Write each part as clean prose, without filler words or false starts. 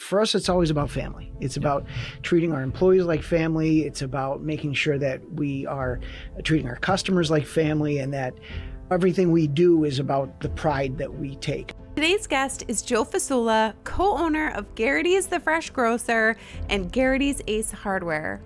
For us, it's always about family. It's about treating our employees like family. It's about making sure that we are treating our customers like family, and that everything we do is about the pride that we take. Today's guest is Joe Fasula, co-owner of Gerrity's The Fresh Grocer and Gerrity's Ace Hardware.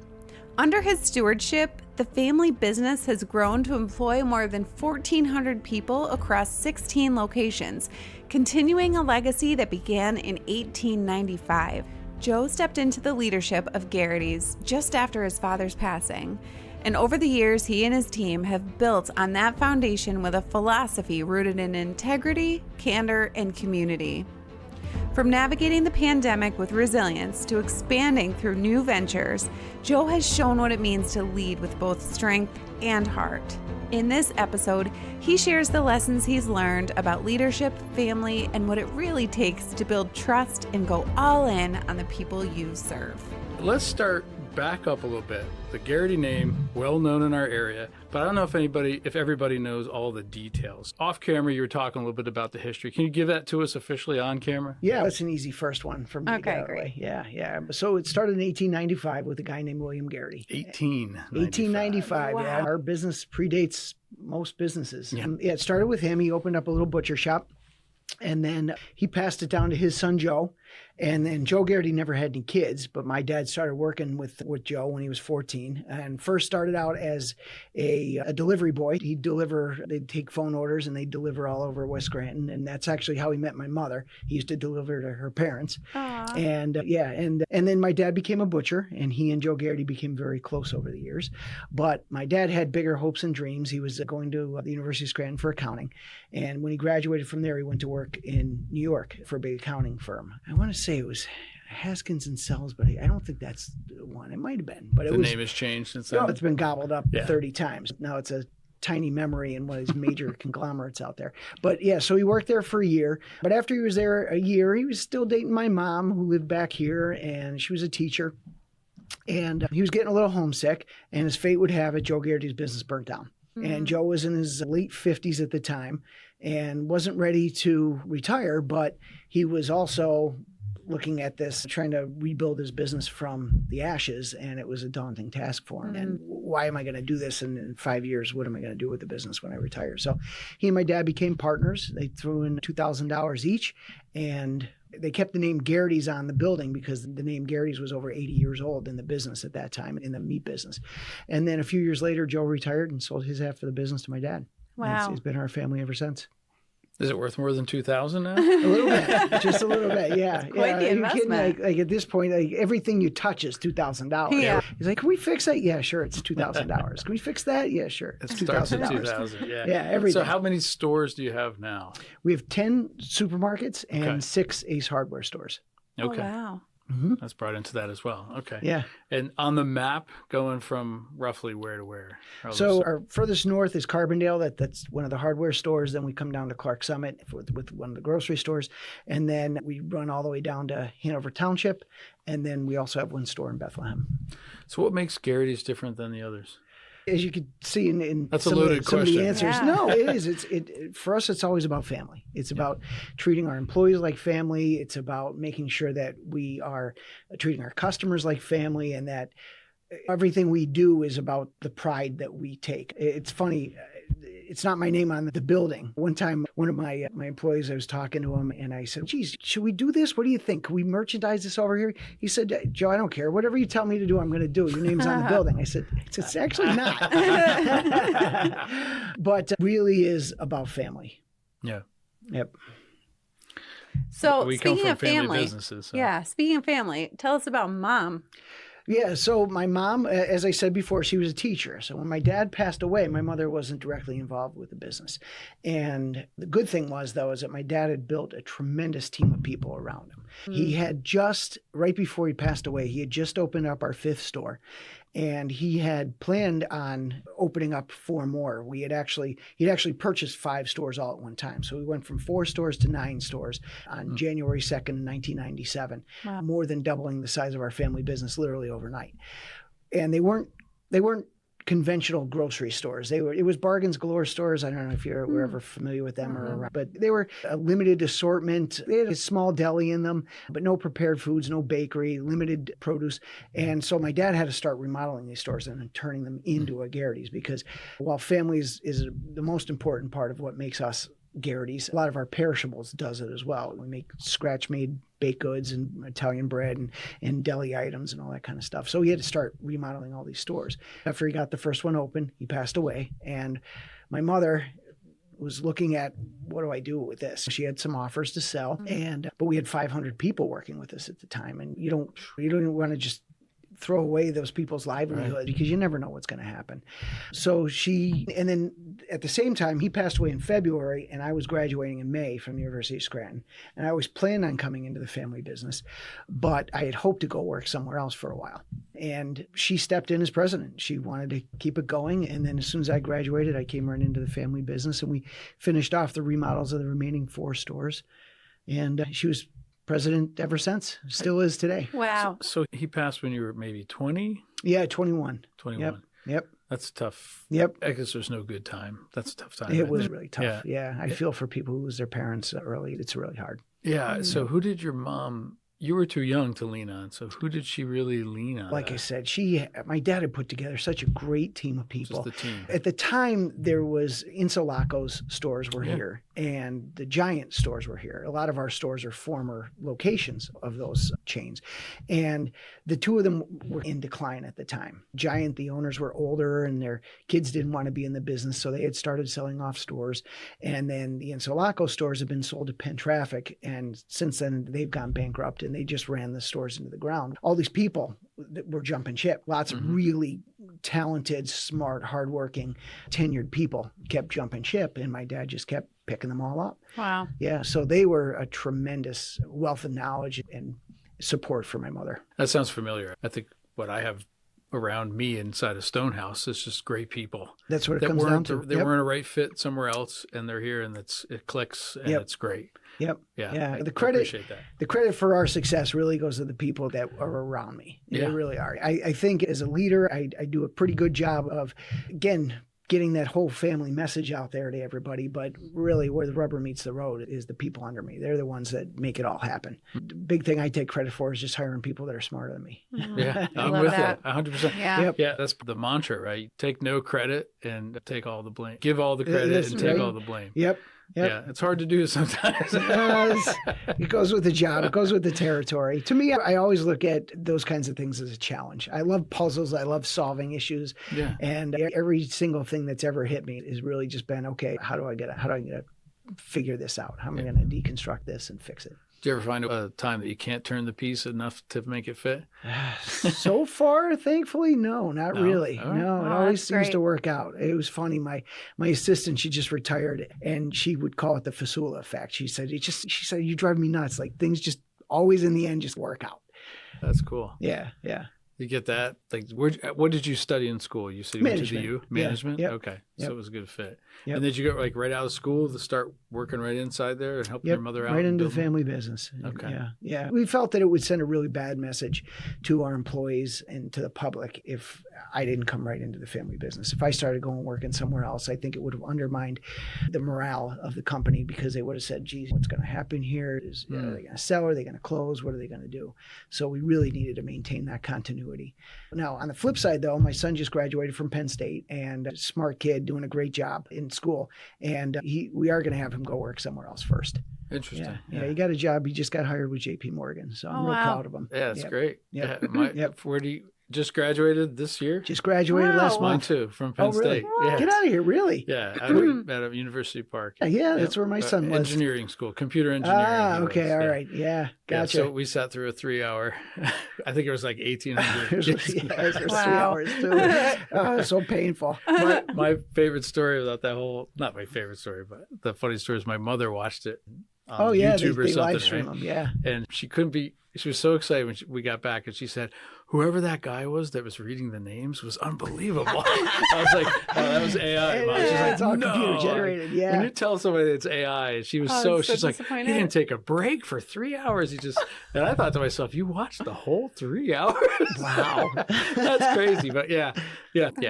Under his stewardship, the family business has grown to employ more than 1,400 people across 16 locations, continuing a legacy that began in 1895. Joe stepped into the leadership of Gerrity's just after his father's passing. And over the years, he and his team have built on that foundation with a philosophy rooted in integrity, candor, and community. From navigating the pandemic with resilience to expanding through new ventures, Joe has shown what it means to lead with both strength and heart. In this episode, he shares the lessons he's learned about leadership, family, and what it really takes to build trust and go all in on the people you serve. Let's start back up a little bit. The Gerrity name, well known in our area, but I don't know if everybody knows all the details. Off camera, you were talking a little bit about the history. Can you give that to us officially on camera? Yeah, that's an easy first one for me. Okay, great. Yeah. So it started in 1895 with a guy named William Gerrity. 1895. Wow. Yeah. Our business predates most businesses. Yeah. It started with him. He opened up a little butcher shop, and then he passed it down to his son, Joe. And then Joe Gerrity never had any kids, but my dad started working with Joe when he was 14, and first started out as a delivery boy. They'd take phone orders, and they'd deliver all over West Scranton. And that's actually how he met my mother. He used to deliver to her parents. Aww. And then my dad became a butcher, and he and Joe Gerrity became very close over the years. But my dad had bigger hopes and dreams. He was going to the University of Scranton for accounting. And when he graduated from there, he went to work in New York for a big accounting firm. I want to say it was Haskins and Sells, but I don't think that's the one. It might have been, but the name has changed since then. It's been gobbled up 30 times. Now it's a tiny memory in one of these major conglomerates out there. But yeah, so he worked there for a year. But after he was there a year, he was still dating my mom, who lived back here, and she was a teacher. And he was getting a little homesick, and as fate would have it, Joe Gerrity's business burnt down. And Joe was in his late 50s at the time and wasn't ready to retire, but he was also looking at this, trying to rebuild his business from the ashes, and it was a daunting task for him. And why am I going to do this in 5 years? What am I going to do with the business when I retire? So he and my dad became partners. They threw in $2,000 each, and they kept the name Gerrity's on the building because the name Gerrity's was over 80 years old in the business at that time, in the meat business. And then a few years later, Joe retired and sold his half of the business to my dad. Wow. It's been our family ever since. Is it worth more than $2,000 now? A little bit, just a little bit, yeah. Quite the investment. Like at this point, like everything you touch is $2,000. Yeah. He's like, can we fix that? Yeah, sure, it's $2,000. Can we fix that? Yeah, sure, it's It starts at $2,000. $2,000, yeah. Yeah, everything. So how many stores do you have now? We have 10 supermarkets and Okay. 6 Ace Hardware stores. Okay. Oh, wow. That's brought into that as well. Okay. Yeah. And on the map, going from roughly where to where? So our furthest north is Carbondale. That's one of the hardware stores. Then we come down to Clark Summit with one of the grocery stores. And then we run all the way down to Hanover Township. And then we also have one store in Bethlehem. So what makes Gerrity's different than the others? As you could see in That's a some loaded of the question. answers. Yeah. No, it is. For us, it's always about family. It's about treating our employees like family. It's about making sure that we are treating our customers like family, and that everything we do is about the pride that we take. It's funny. It's not my name on the building. One time, one of my employees, I was talking to him, and I said, geez, should we do this? What do you think? Can we merchandise this over here? He said, Joe, I don't care. Whatever you tell me to do, I'm going to do. Your name's on the building. I said, it's actually not. But really is about family. Yeah. Yep. So We come speaking from of family family, businesses, so. yeah, speaking of family, tell us about Mom. Yeah, so my mom, as I said before, she was a teacher. So when my dad passed away, my mother wasn't directly involved with the business. And the good thing was, though, is that my dad had built a tremendous team of people around him. He had just, right before he passed away, he had just opened up our 5th store. And he had planned on opening up 4 more. He'd actually purchased 5 stores all at one time. So we went from 4 stores to 9 stores on January 2nd, 1997, more than doubling the size of our family business literally overnight. And they weren't conventional grocery stores. It was Bargains Galore stores. I don't know if you were ever familiar with them or around, but they were a limited assortment. They had a small deli in them, but no prepared foods, no bakery, limited produce. And so my dad had to start remodeling these stores and then turning them into a Gerrity's, because while families is the most important part of what makes us Gerrity's, a lot of our perishables does it as well. We make scratch-made baked goods and Italian bread and deli items and all that kind of stuff. So he had to start remodeling all these stores. After he got the first one open, he passed away. And my mother was looking at, what do I do with this? She had some offers to sell, but we had 500 people working with us at the time. And you don't want to just throw away those people's livelihood because you never know what's going to happen. So and then at the same time, he passed away in February and I was graduating in May from the University of Scranton. And I always planned on coming into the family business, but I had hoped to go work somewhere else for a while. And she stepped in as president. She wanted to keep it going. And then as soon as I graduated, I came right into the family business and we finished off the remodels of the remaining 4 stores. And she was president ever since, still is today. Wow. So he passed when you were maybe 20? Yeah, 21. 21. Yep. That's tough. Yep. I guess there's no good time. That's a tough time. It was really tough. Yeah. Yeah. I feel for people who lose their parents early. It's really hard. Yeah. So who did your mom, you were too young to lean on. So who did she really lean on? Like I said, my dad had put together such a great team of people. Just the team. At the time, there was Insulaco's stores were here and the Giant stores were here. A lot of our stores are former locations of those chains. And the two of them were in decline at the time. Giant, the owners were older and their kids didn't want to be in the business, so they had started selling off stores. And then the Insulaco stores have been sold to Penn Traffic. And since then, they've gone bankrupt and they just ran the stores into the ground. All these people that were jumping ship, lots of really talented, smart, hardworking, tenured people kept jumping ship. And my dad just kept picking them all up. Wow. Yeah. So they were a tremendous wealth of knowledge and support for my mother. That sounds familiar. I think what I have around me inside a Stonehouse is just great people. That's what it comes down to. They weren't a right fit somewhere else, and they're here, and it clicks, and it's great. Yep. Yeah. The I appreciate that. The credit for our success really goes to the people that are around me. They really are. I think as a leader, I do a pretty good job of, again, getting that whole family message out there to everybody. But really where the rubber meets the road is the people under me. They're the ones that make it all happen. The big thing I take credit for is just hiring people that are smarter than me. Yeah, I'm with you 100%. Yeah. Yeah, that's the mantra, right? Take no credit and take all the blame. Give all the credit and take all the blame. Yep. Yeah, it's hard to do sometimes. It goes with the job. It goes with the territory. To me, I always look at those kinds of things as a challenge. I love puzzles. I love solving issues. Yeah. And every single thing that's ever hit me has really just been, okay, how do I get to figure this out? How am I going to deconstruct this and fix it? Do you ever find a time that you can't turn the piece enough to make it fit? So far, thankfully, no, not really. All right. No, it Oh, always that's seems great. to work out. It was funny. My assistant, she just retired, and she would call it the Fasula effect. She said, you drive me nuts. Like things just always in the end just work out. That's cool. Yeah. You get that? Like, what did you study in school? You said you went to the U? Management? Yep. Okay. Yep. So it was a good fit. Yep. And did you go like right out of school to start working right inside there and helping your mother out? Right and into the building? family business. Okay. Yeah. We felt that it would send a really bad message to our employees and to the public if I didn't come right into the family business. If I started going working somewhere else, I think it would have undermined the morale of the company because they would have said, geez, what's going to happen here? Are they going to sell? Are they going to close? What are they going to do? So we really needed to maintain that continuity. Now, on the flip side, though, my son just graduated from Penn State and a smart kid doing a great job in school. And we are going to have him go work somewhere else first. Interesting. Yeah, he got a job. He just got hired with JP Morgan. So I'm real proud of him. Yeah, that's Yep. great. Yep. Yeah. Where do you just graduated this year? Just graduated Wow. last Mine month. too, from Penn really? State. Yeah. Get out of here, really? Yeah, out of University Park. Yeah, that's where my son was. Engineering school, computer engineering. he Okay, was, all yeah. right. Yeah, Yeah, gotcha. so we sat through a 3-hour, I think it was like 1,800 It was kids. 3 Wow. hours, too. So painful. My favorite story about that not my favorite story, but the funny story is my mother watched it on Oh, yeah, YouTube or they live something, stream right? them, yeah. And she was so excited when we got back and she said, whoever that guy was that was reading the names was unbelievable. I was like, oh, that was AI. Mom. She's like, It's all no. computer generated. Yeah. When you tell somebody that it's AI, she was she's like, he didn't take a break for 3 hours. And I thought to myself, you watched the whole 3 hours? Wow. That's crazy. But yeah.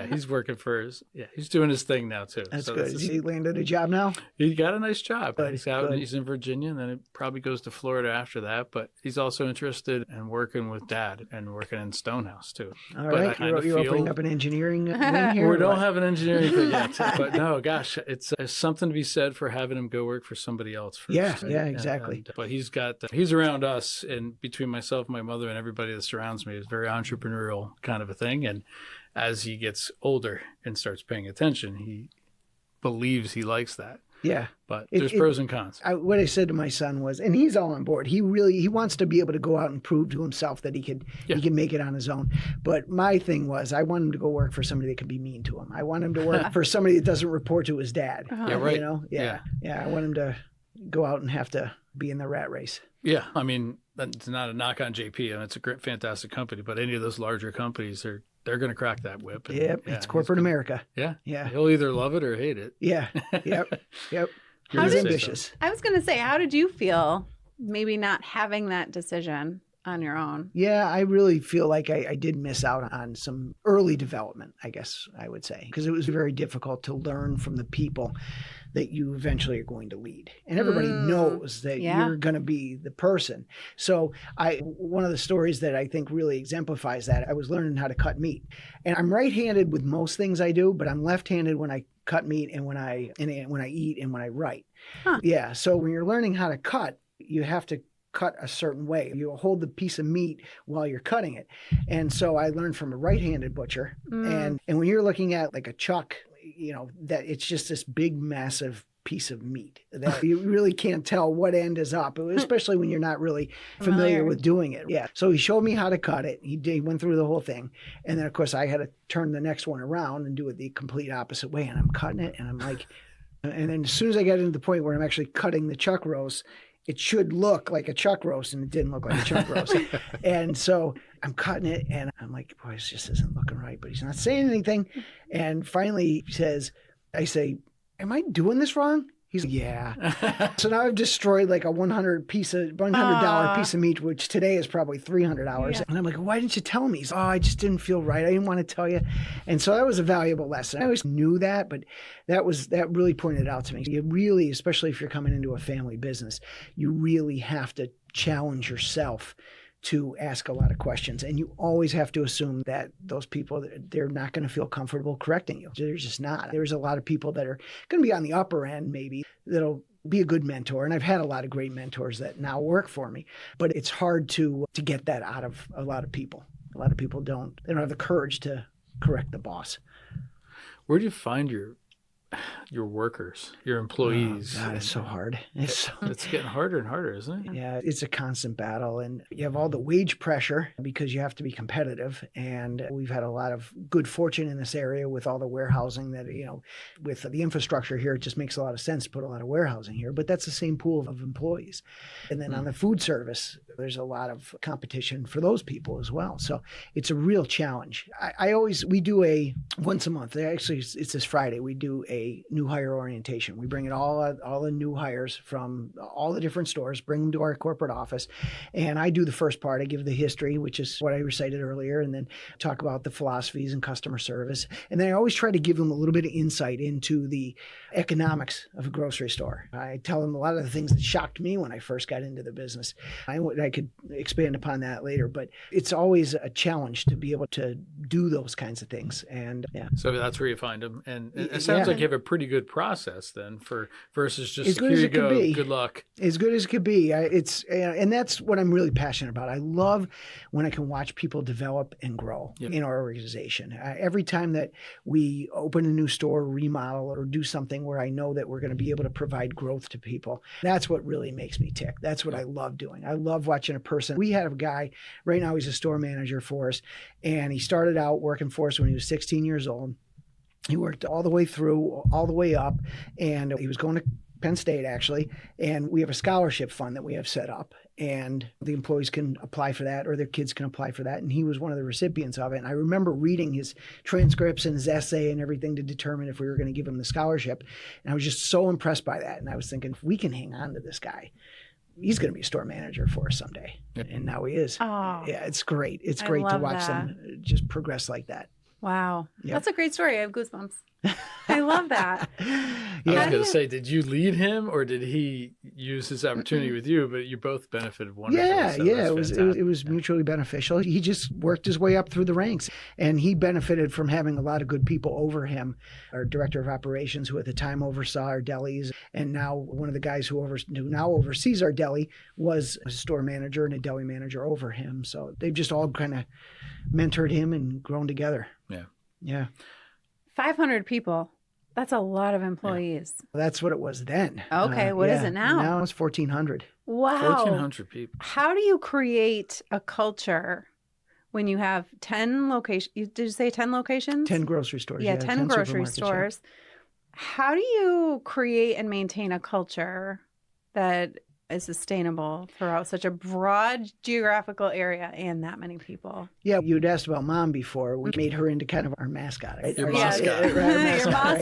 He's working for he's doing his thing now too. That's so good. He landed a job now? He got a nice job. Good, He's out. He's in Virginia, and then it probably goes to Florida after that. But he's also interested in working with Dad and working in Stonehouse too. All right. You're opening up an engineering wing here? We don't have an engineering thing yet. But no, gosh, it's something to be said for having him go work for somebody else first. Yeah, exactly. But he's around us, and between myself, my mother, and everybody that surrounds me, it's very entrepreneurial kind of a thing. And as he gets older and starts paying attention, he believes he likes that. Yeah. But there's pros and cons. What I said to my son was, and he's all on board. He wants to be able to go out and prove to himself that he can make it on his own. But my thing was, I want him to go work for somebody that can be mean to him. I want him to work for somebody that doesn't report to his dad. Yeah, right. You know? Yeah. I want him to go out and have to be in the rat race. Yeah. I mean, it's not a knock on JP. I mean, it's a great, fantastic company, but any of those larger companies they're going to crack that whip. And, it's corporate America. Yeah. Yeah. He'll either love it or hate it. Yeah. Yep. He's ambitious. So. I was going to say, how did you feel maybe not having that decision on your own? Yeah, I really feel like I did miss out on some early development, I guess I would say, because it was very difficult to learn from the people that you eventually are going to lead. And everybody knows that you're going to be the person. So one of the stories that I think really exemplifies that, I was learning how to cut meat. And I'm right-handed with most things I do, but I'm left-handed when I cut meat and when I eat and when I write. Huh. Yeah, so when you're learning how to cut, you have to cut a certain way. You hold the piece of meat while you're cutting it. And so I learned from a right-handed butcher. And when you're looking at like a chuck, that it's just this big, massive piece of meat that you really can't tell what end is up, especially when you're not really familiar with doing it. Yeah. So he showed me how to cut it. He went through the whole thing. And then, of course, I had to turn the next one around and do it the complete opposite way. And I'm cutting it. And I'm like, and then as soon as I get into the point where I'm actually cutting the chuck roast, it should look like a chuck roast, and it didn't look like a chuck roast. And so I'm cutting it, and I'm like, boy, this just isn't looking right. But he's not saying anything. And finally he says, I say, am I doing this wrong? He's like, yeah. So now I've destroyed like a $100 piece of meat, which today is probably $300. Yeah. And I'm like, why didn't you tell me? He's, I just didn't feel right. I didn't want to tell you. And so that was a valuable lesson. I always knew that, but that really pointed out to me. You really, especially if you're coming into a family business, you really have to challenge yourself to ask a lot of questions. And you always have to assume that those people, they're not going to feel comfortable correcting you. They're just not. There's a lot of people that are going to be on the upper end, maybe, that'll be a good mentor. And I've had a lot of great mentors that now work for me. But it's hard to get that out of a lot of people. A lot of people they don't have the courage to correct the boss. Where do you find your workers, your employees? Oh, God, it's so hard. It's getting harder and harder, isn't it? Yeah, it's a constant battle. And you have all the wage pressure because you have to be competitive. And we've had a lot of good fortune in this area with all the warehousing that, with the infrastructure here, it just makes a lot of sense to put a lot of warehousing here. But that's the same pool of employees. And then on the food service, there's a lot of competition for those people as well. So it's a real challenge. We do once a month. Actually, it's this Friday. We do a new hire orientation. We bring in all the new hires from all the different stores, bring them to our corporate office. And I do the first part. I give the history, which is what I recited earlier, and then talk about the philosophies and customer service. And then I always try to give them a little bit of insight into the economics of a grocery store. I tell them a lot of the things that shocked me when I first got into the business. I could expand upon that later, but it's always a challenge to be able to do those kinds of things. And yeah. So that's where you find them. And it sounds like you have a pretty good process then versus just, as good here as you it could go, be. Good luck. As good as it could be. And that's what I'm really passionate about. I love when I can watch people develop and grow in our organization. Every time that we open a new store, remodel, or do something where I know that we're going to be able to provide growth to people, that's what really makes me tick. That's what I love doing. I love watching a person. We had a guy, right now he's a store manager for us, and he started out working for us when he was 16 years old. He worked all the way through, all the way up, and he was going to Penn State, actually, and we have a scholarship fund that we have set up. and the employees can apply for that or their kids can apply for that. And he was one of the recipients of it. And I remember reading his transcripts and his essay and everything to determine if we were going to give him the scholarship. And I was just so impressed by that. And I was thinking, if we can hang on to this guy, he's going to be a store manager for us someday. Yep. And now he is. Oh, yeah, it's great. It's great to watch them just progress like that. Wow. Yep. That's a great story. I have goosebumps. I love that. I was going to say, did you lead him or did he use his opportunity with you? But you both benefited wonderfully. Yeah, so yeah. It was mutually beneficial. He just worked his way up through the ranks, and he benefited from having a lot of good people over him. Our director of operations, who at the time oversaw our delis, and now one of the guys who now oversees our deli, was a store manager and a deli manager over him. So they've just all kind of mentored him and grown together. Yeah. Yeah. 500 people. That's a lot of employees. That's what it was then. Okay, what is it now? Now it's 1,400. Wow. 1,400 people. How do you create a culture when you have 10 locations? Did you say 10 locations? 10 grocery stores. Yeah, 10 grocery stores. Yeah. How do you create and maintain a culture that is sustainable throughout such a broad geographical area and that many people? Yeah, you'd asked about Mom before. We made her into kind of our mascot. Right? Your mascot. Your mascot.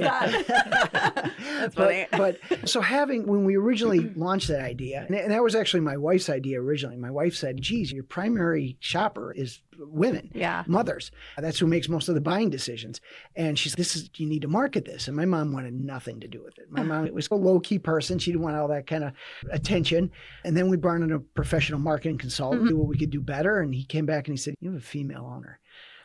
That's funny. But so when we originally launched that idea, and that was actually my wife's idea originally. My wife said, geez, your primary shopper is women, mothers. That's who makes most of the buying decisions. And she said, you need to market this. And my mom wanted nothing to do with it. My mom was a low-key person. She didn't want all that kind of attention. And then we brought in a professional marketing consultant, do what we could do better. And he came back and he said, you have a female owner.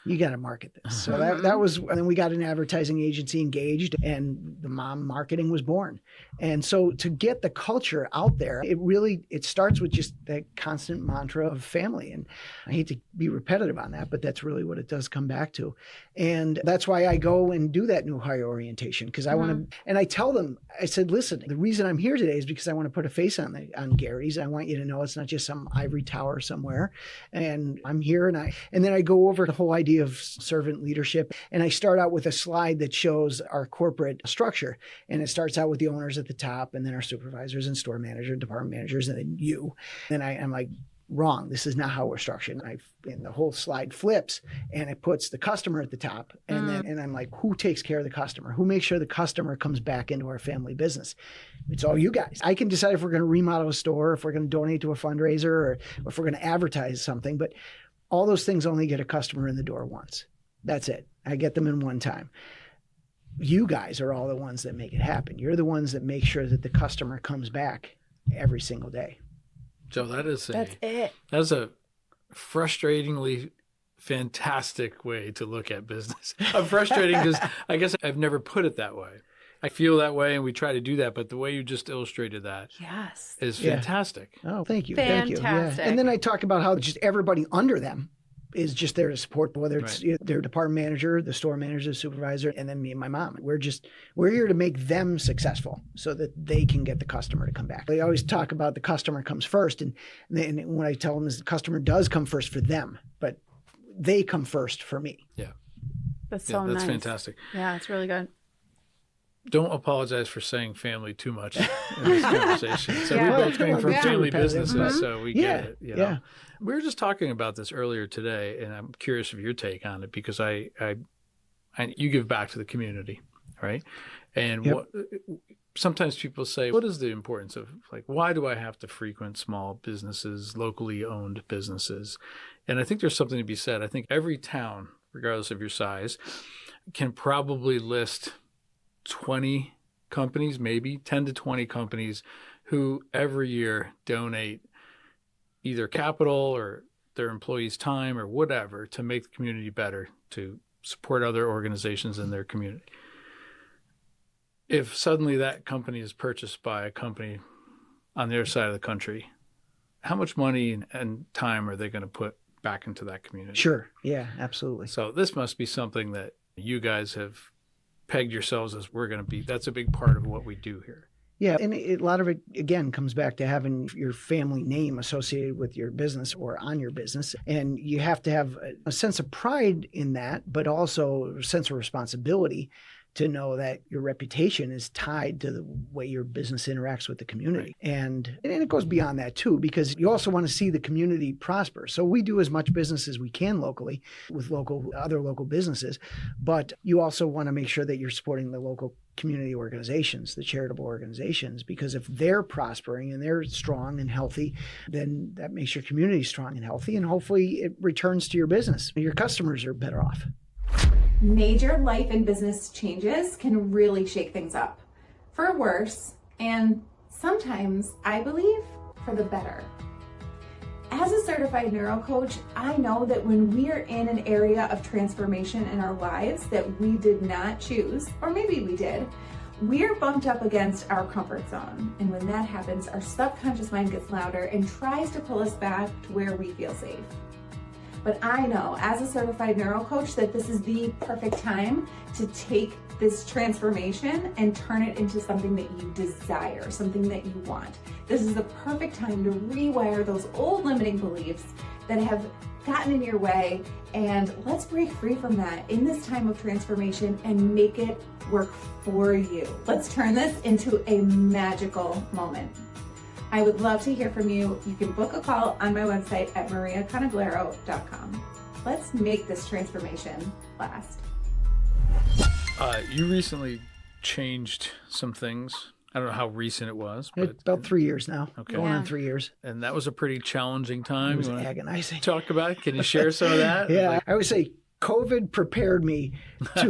You got to market this. So that was, and then we got an advertising agency engaged and the mom marketing was born. And so to get the culture out there, it starts with just that constant mantra of family. And I hate to be repetitive on that, but that's really what it does come back to. And that's why I go and do that new hire orientation, because I want to, and I tell them, I said, listen, the reason I'm here today is because I want to put a face on Gerrity's. I want you to know it's not just some ivory tower somewhere. And I'm here and then I go over the whole idea of servant leadership. And I start out with a slide that shows our corporate structure. And it starts out with the owners at the top, and then our supervisors and store manager, department managers, and then you. And I'm like, wrong. This is not how we're structured. And the whole slide flips and it puts the customer at the top. And then, and I'm like, who takes care of the customer? Who makes sure the customer comes back into our family business? It's all you guys. I can decide if we're going to remodel a store, if we're going to donate to a fundraiser, or if we're going to advertise something. But all those things only get a customer in the door once. That's it. I get them in one time. You guys are all the ones that make it happen. You're the ones that make sure that the customer comes back every single day. Joe, that's it. That's a frustratingly fantastic way to look at business. I'm frustrating because I guess I've never put it that way. I feel that way, and we try to do that, but the way you just illustrated that is fantastic. Oh, thank you. Fantastic. Thank you. Yeah. And then I talk about how just everybody under them is just there to support, whether it's their department manager, the store manager, the supervisor, and then me and my mom. We're here to make them successful so that they can get the customer to come back. They always talk about the customer comes first, and when I tell them is the customer does come first for them, but they come first for me. Yeah. That's so nice. That's fantastic. Yeah, it's really good. Don't apologize for saying family too much in this conversation. So we both came from family businesses, so we get it. You know? We were just talking about this earlier today, and I'm curious of your take on it because you give back to the community, right? And sometimes people say, what is the importance of, why do I have to frequent small businesses, locally owned businesses? And I think there's something to be said. I think every town, regardless of your size, can probably list 20 companies, maybe 10 to 20 companies who every year donate either capital or their employees' time or whatever to make the community better, to support other organizations in their community. If suddenly that company is purchased by a company on the other side of the country, how much money and time are they going to put back into that community? Sure. Yeah, absolutely. So this must be something that you guys have pegged yourselves as that's a big part of what we do here. Yeah, and a lot of it, again, comes back to having your family name associated with your business or on your business. And you have to have a sense of pride in that, but also a sense of responsibility to know that your reputation is tied to the way your business interacts with the community. Right. And it goes beyond that too, because you also want to see the community prosper. So we do as much business as we can locally with other local businesses, but you also want to make sure that you're supporting the local community organizations, the charitable organizations, because if they're prospering and they're strong and healthy, then that makes your community strong and healthy, and hopefully it returns to your business. Your customers are better off. Major life and business changes can really shake things up for worse, and sometimes, I believe, for the better. As a certified neuro coach, I know that when we are in an area of transformation in our lives that we did not choose, or maybe we did, we're bumped up against our comfort zone. And when that happens, our subconscious mind gets louder and tries to pull us back to where we feel safe. But I know as a certified neuro coach that this is the perfect time to take this transformation and turn it into something that you desire, something that you want. This is the perfect time to rewire those old limiting beliefs that have gotten in your way, and let's break free from that in this time of transformation and make it work for you. Let's turn this into a magical moment. I would love to hear from you. You can book a call on my website at mariaconaglero.com. Let's make this transformation last. You recently changed some things. I don't know how recent it was, but It's about 3 years now. Okay. Going Yeah. on 3 years. and that was a pretty challenging It time. was You want agonizing. to talk about it? Can you share some of that? Yeah, Like, I would say COVID prepared me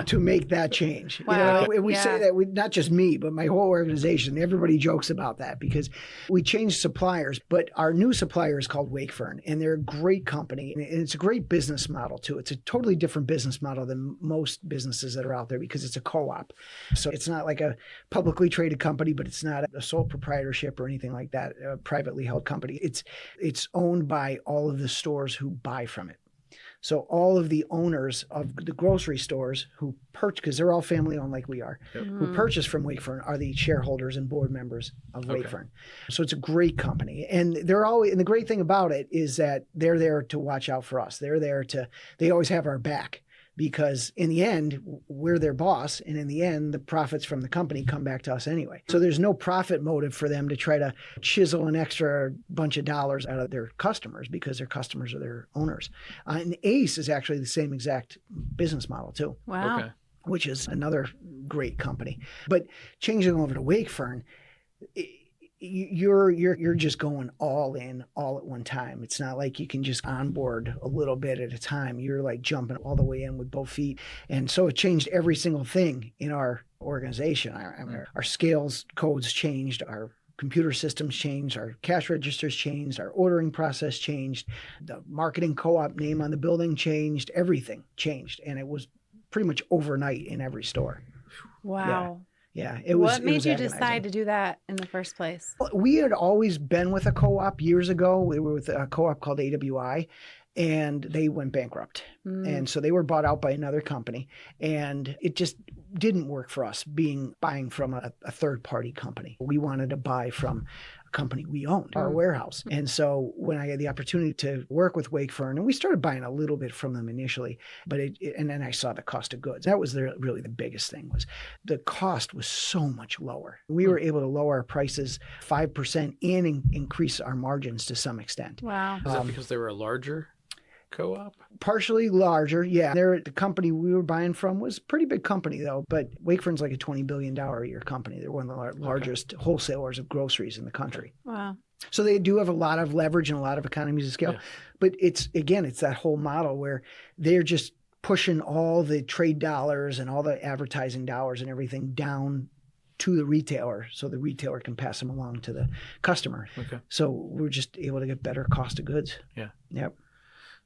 to make that change. Wow. We say Yeah. that, not just me, but my whole organization. Everybody jokes about that because we changed suppliers, but our new supplier is called Wakefern, and they're a great company. And it's a great business model, too. It's a totally different business model than most businesses that are out there because it's a co-op. So it's not like a publicly traded company, but it's not a sole proprietorship or anything like that, a privately held company. It's owned by all of the stores who buy from it. So all of the owners of the grocery stores who purchase, because they're all family owned like we are, who purchase from Wakefern are the shareholders and board members of Wakefern. So it's a great company. And and the great thing about it is that they're there to watch out for us. They always have our back. Because in the end, we're their boss. And in the end, the profits from the company come back to us anyway. So there's no profit motive for them to try to chisel an extra bunch of dollars out of their customers because their customers are their owners. And Ace is actually the same exact business model too. Wow. Okay. Which is another great company. But changing over to Wakefern, you're just going all in all at one time. It's not like you can just onboard a little bit at a time. You're like jumping all the way in with both feet. And so it changed every single thing in our organization. Our scales codes changed, our computer systems changed, our cash registers changed, our ordering process changed, the marketing co-op name on the building changed, everything changed. And it was pretty much overnight in every store. Wow. Yeah, it was. What made you agonizing. decide to do that in the first place? We had always been with a co-op years ago. We were with a co-op called AWI, and they went bankrupt. And so they were bought out by another company, and it just didn't work for us buying from a third-party company. We wanted to buy from a company we owned, our warehouse. And so when I had the opportunity to work with Wakefern, and we started buying a little bit from them initially, but and then I saw the cost of goods. That was really the biggest thing, was the cost was so much lower. We were able to lower our prices 5% and increase our margins to some extent. Wow. Is that because they were a larger co-op? Partially larger, yeah. The company we were buying from was a pretty big company, though. But Wakefern's like a $20 billion a year company. They're one of the largest wholesalers of groceries in the country. Wow. So they do have a lot of leverage and a lot of economies of scale. Yeah. But it's that whole model where they're just pushing all the trade dollars and all the advertising dollars and everything down to the retailer so the retailer can pass them along to the customer. Okay. So we're just able to get better cost of goods. Yeah. Yep.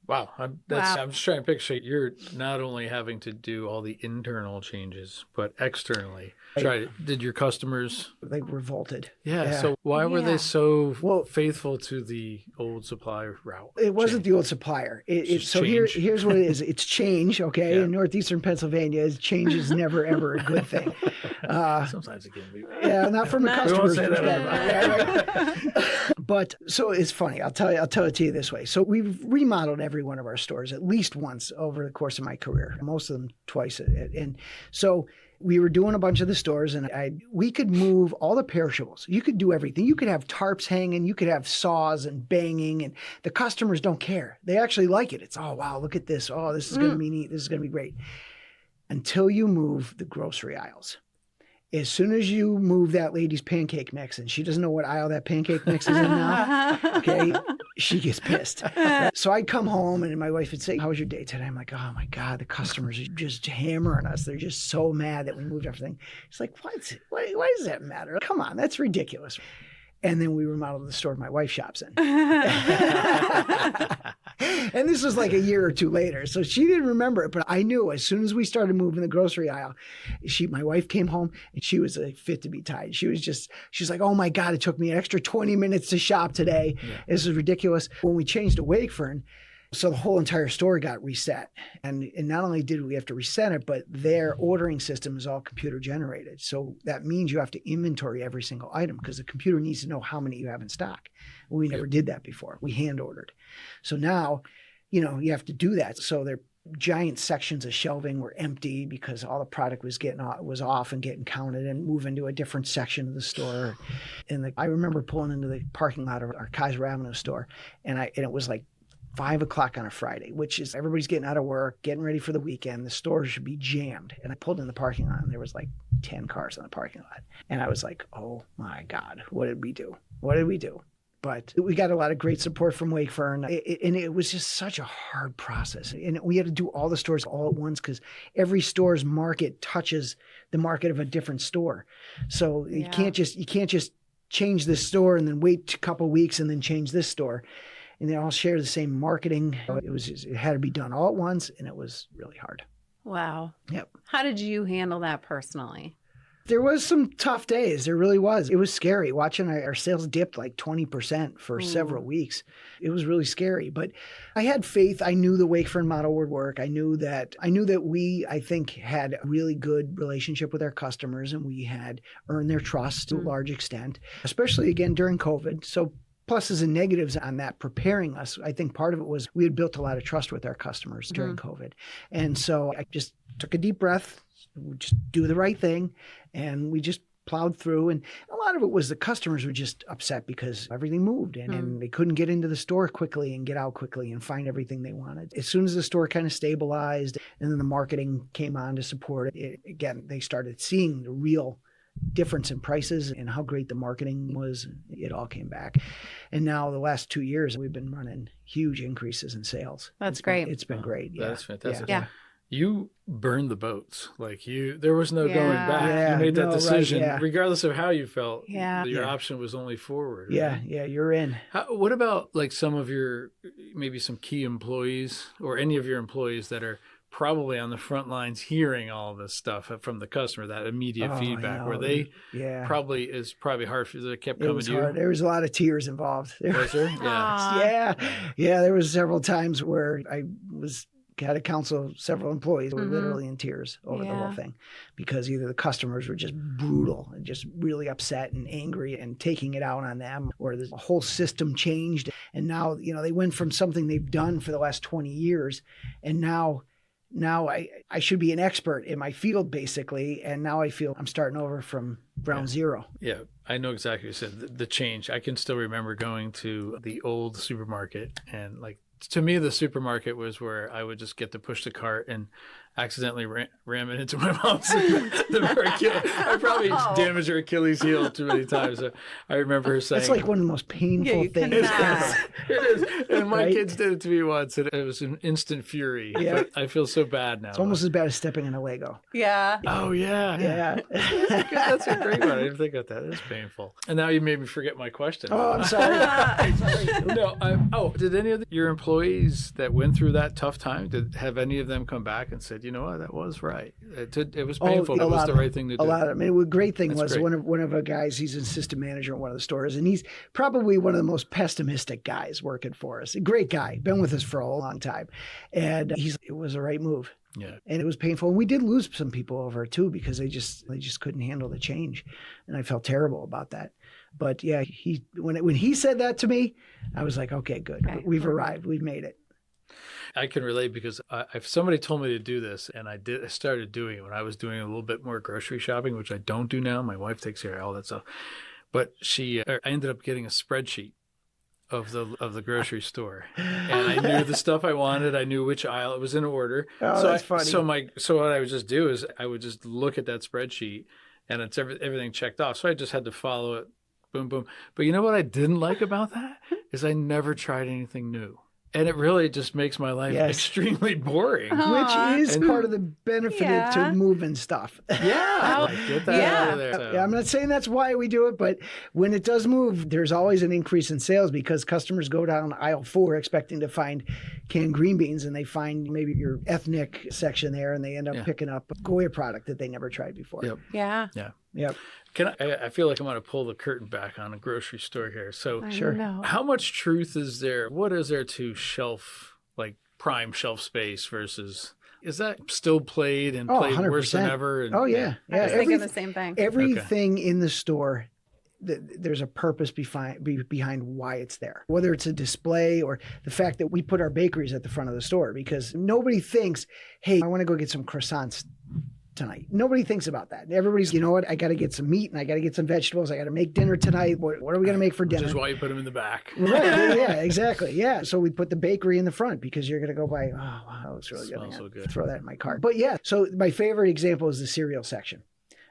Wow. I'm just trying to picture you're not only having to do all the internal changes, but externally. Did your customers? They revolted. Yeah. So why were they so Well, faithful to the old supply route? It wasn't change? the old supplier. Just So change. here's what it is. It's change, okay? Yeah. In northeastern Pennsylvania, change is never, ever a good thing. Sometimes it can be. Yeah, not from a We won't customer's say that perspective. Yeah, right. But so it's funny. I'll tell it to you this way. So we've remodeled every every one of our stores at least once over the course of my career, most of them twice. And so we were doing a bunch of the stores, and we could move all the perishables. You could do everything. You could have tarps hanging. You could have saws and banging, and the customers don't care. They actually like it. It's, oh, wow, look at this. Oh, this is going to be neat. This is going to be great. Until you move the grocery aisles. As soon as you move that lady's pancake mix, and she doesn't know what aisle that pancake mix is in now, okay, she gets pissed. So I'd come home, and my wife would say, how was your day today? I'm like, oh, my God, the customers are just hammering us. They're just so mad that we moved everything. It's like, what? Why does that matter? Come on, that's ridiculous. And then we remodeled the store my wife shops in. And this was like a year or two later. So she didn't remember it, but I knew as soon as we started moving the grocery aisle, my wife came home and she was like fit to be tied. She's like, oh my God, it took me an extra 20 minutes to shop today. Yeah. This is ridiculous. When we changed to Wakefern, so the whole entire store got reset. And not only did we have to reset it, but their ordering system is all computer generated. So that means you have to inventory every single item because the computer needs to know how many you have in stock. We never did that before. We hand ordered. So now, you have to do that. So their giant sections of shelving were empty because all the product was off and getting counted and moving to a different section of the store. And I remember pulling into the parking lot of our Kaiser Avenue store, and it was like 5 o'clock on a Friday, which is everybody's getting out of work, getting ready for the weekend. The store should be jammed. And I pulled in the parking lot, and there was like 10 cars in the parking lot. And I was like, oh my God, what did we do? What did we do? But we got a lot of great support from Wakefern. And it was just such a hard process. And we had to do all the stores all at once because every store's market touches the market of a different store. So you can't just change this store and then wait a couple of weeks and then change this store. And they all share the same marketing. It had to be done all at once, and it was really hard. Wow. Yep. How did you handle that personally? There was some tough days. There really was. It was scary watching our sales dipped like 20% for several weeks. It was really scary, but I had faith. I knew the Wakefern model would work. I knew that we, I think, had a really good relationship with our customers, and we had earned their trust to a large extent, especially again during COVID. So pluses and negatives on that preparing us. I think part of it was we had built a lot of trust with our customers during COVID. And so I just took a deep breath, just do the right thing, and we just plowed through. And a lot of it was the customers were just upset because everything moved and they couldn't get into the store quickly and get out quickly and find everything they wanted. As soon as the store kind of stabilized and then the marketing came on to support it, again, they started seeing the real difference in prices and how great the marketing was. It all came back. And now the last 2 years, we've been running huge increases in sales. That's great. It's been great. Yeah. That's fantastic. Yeah. You burned the boats. There was no going back. Yeah, you made that decision, right, regardless of how you felt. Yeah. Your option was only forward. Right? Yeah, you're in. What about like some of maybe some key employees or any of your employees that are probably on the front lines hearing all this stuff from the customer, that immediate feedback where they probably hard for they kept coming to you. There was a lot of tears involved. Was there? Yeah. Yeah. There was several times where I had to counsel several employees who were literally in tears over the whole thing because either the customers were just brutal and just really upset and angry and taking it out on them, or the whole system changed. And now, they went from something they've done for the last 20 years and now I should be an expert in my field, basically. And now I feel I'm starting over from ground zero. Yeah, I know exactly what you said. The change. I can still remember going to the old supermarket and to me, the supermarket was where I would just get to push the cart and accidentally ram it into my mom's. I probably damaged her Achilles heel too many times. I remember her saying... It's like one of the most painful things. It is. And my kids did it to me once, and it was an instant fury. Yeah. But I feel so bad now. It's almost as bad as stepping in a Lego. Yeah. Oh, yeah. Yeah. That's a great one. I didn't think about that. It's painful. And now you made me forget my question. Oh, I'm sorry. No. Did any of your employees that went through that tough time, have any of them come back and said, you know what, that was right. It was painful. It was the right thing to do. A lot of them. I mean, the great thing That's was great. one of the guys, he's an assistant manager in one of the stores, and he's probably one of the most pessimistic guys working for us. A great guy, been with us for a long time. And it was the right move. Yeah. And it was painful. And we did lose some people over it too, because they just couldn't handle the change. And I felt terrible about that. But yeah, when he said that to me, I was like, okay, good. We've arrived. We've made it. I can relate because if somebody told me to do this, and I started doing it when I was doing a little bit more grocery shopping, which I don't do now. My wife takes care of all that stuff. But I ended up getting a spreadsheet of the grocery store, and I knew the stuff I wanted. I knew which aisle it was in order. Oh, so that's funny. So what I would just do is I would just look at that spreadsheet, and it's everything checked off. So I just had to follow it, boom, boom. But you know what I didn't like about that is I never tried anything new. And it really just makes my life extremely boring. Which is part of the benefit to moving stuff. Yeah. Like, get that out of there. So. Yeah, I'm not saying that's why we do it, but when it does move, there's always an increase in sales because customers go down aisle 4 expecting to find canned green beans, and they find maybe your ethnic section there, and they end up picking up a Goya product that they never tried before. Yep. Yeah. Yeah. Yep. I feel like I'm going to pull the curtain back on a grocery store here. So Sure. How much truth is there? What is there to prime shelf space versus, is that still played and played 100%. worse than ever? And, Oh, yeah. I was thinking the same thing. Everything in the store, there's a purpose behind why it's there. Whether it's a display or the fact that we put our bakeries at the front of the store, because nobody thinks, hey, I want to go get some croissants tonight. Nobody thinks about that. Everybody's, you know what, I got to get some meat and I got to get some vegetables. I got to make dinner tonight. What are we going to make for dinner? Which is why you put them in the back. Right. Yeah, exactly. Yeah. So we put the bakery in the front because you're going to go by, oh, wow, that looks really good. Smells so good. Throw that in my cart. But yeah, so my favorite example is the cereal section.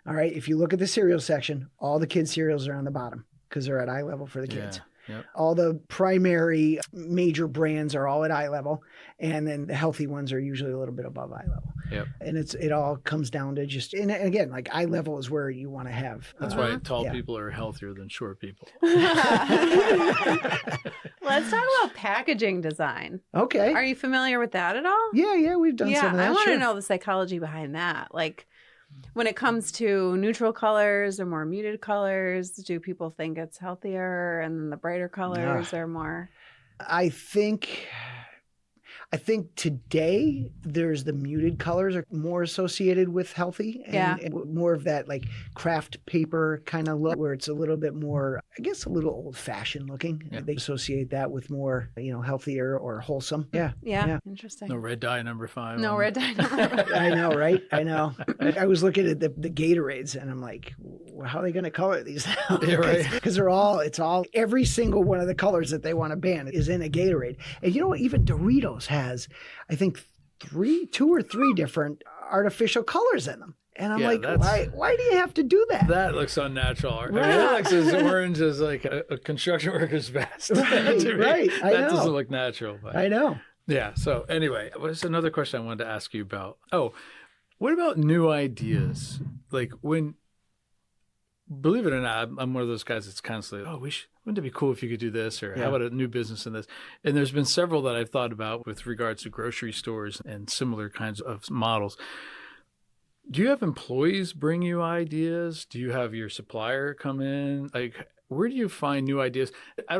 All right. If you look at the cereal section, all the kids' cereals are on the bottom because they're at eye level for the kids. Yep. All the primary major brands are all at eye level, and then the healthy ones are usually a little bit above eye level. Yep. And it all comes down to just, and again, like eye level is where you want to have. That's why tall people are healthier than short people. Let's talk about packaging design. Okay. Are you familiar with that at all? Yeah, we've done some of that. I want sure. to know the psychology behind that. Like, when it comes to neutral colors or more muted colors, do people think it's healthier, and the brighter colors are more? I think today there's the muted colors are more associated with healthy and more of that like craft paper kind of look where it's a little bit more, I guess, a little old fashioned looking. Yeah. They associate that with more, healthier or wholesome. Yeah. Interesting. No red dye number 5. No red dye number 5. I know, right? I know. I was looking at the Gatorades and I'm like, well, how are they going to color these now? Yeah, right. Because it's all, every single one of the colors that they want to ban is in a Gatorade. And you know what? Even Doritos has, I think, 2 or 3 different artificial colors in them. And I'm like, why do you have to do that? That looks unnatural. Right. I mean, that looks as orange as like a construction worker's vest. Right. I know. That doesn't look natural. But. I know. Yeah. So anyway, what's another question I wanted to ask you about? Oh, what about new ideas? Like believe it or not, I'm one of those guys that's constantly, wouldn't it be cool if you could do this? Or how about a new business in this? And there's been several that I've thought about with regards to grocery stores and similar kinds of models. Do you have employees bring you ideas? Do you have your supplier come in? Like, where do you find new ideas? I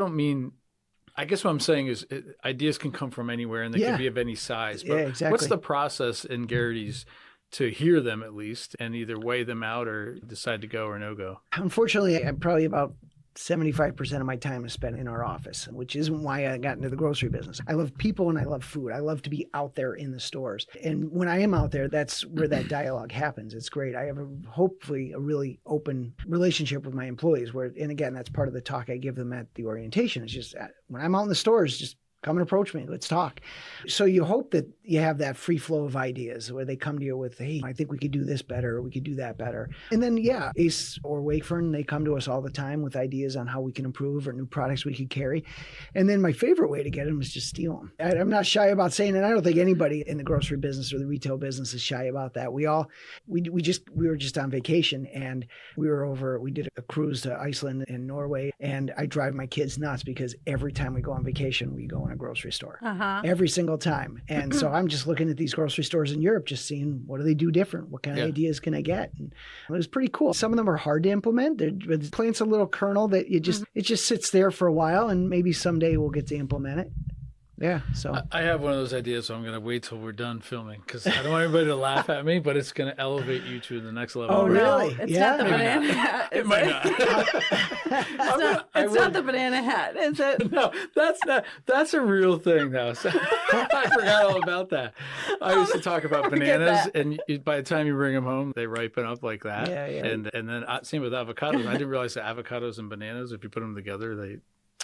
guess what I'm saying is ideas can come from anywhere and they can be of any size. But exactly. What's the process in Gerrity's to hear them at least and either weigh them out or decide to go or no go? Unfortunately, I'm probably about 75% of my time is spent in our office, which isn't why I got into the grocery business. I love people and I love food. I love to be out there in the stores. And when I am out there, that's where that dialogue happens. It's great. I have hopefully a really open relationship with my employees and again, that's part of the talk I give them at the orientation. It's just when I'm out in the stores, just come and approach me. Let's talk. So you hope that you have that free flow of ideas where they come to you with, hey, I think we could do this better, or we could do that better. And then, Ace or Wakefern, they come to us all the time with ideas on how we can improve or new products we could carry. And then my favorite way to get them is just steal them. I'm not shy about saying it. I don't think anybody in the grocery business or the retail business is shy about that. We were just on vacation and we did a cruise to Iceland and Norway. And I drive my kids nuts because every time we go on vacation, we go in a grocery store every single time. And so I'm just looking at these grocery stores in Europe, just seeing what do they do different? What kind of ideas can I get? And it was pretty cool. Some of them are hard to implement. It plants a little kernel that it just sits there for a while and maybe someday we'll get to implement it. Yeah. So I have one of those ideas, so I'm going to wait till we're done filming because I don't want anybody to laugh at me, but it's going to elevate you to the next level. Oh, No, really? it's Yeah. not the Maybe banana hat. It might not. It's not the banana hat, is it? No, that's not. That's a real thing, though. So, I forgot all about that. I used to talk about bananas, and by the time you bring them home, they ripen up like that. Yeah, yeah. And then same with avocados. I didn't realize that avocados and bananas, if you put them together,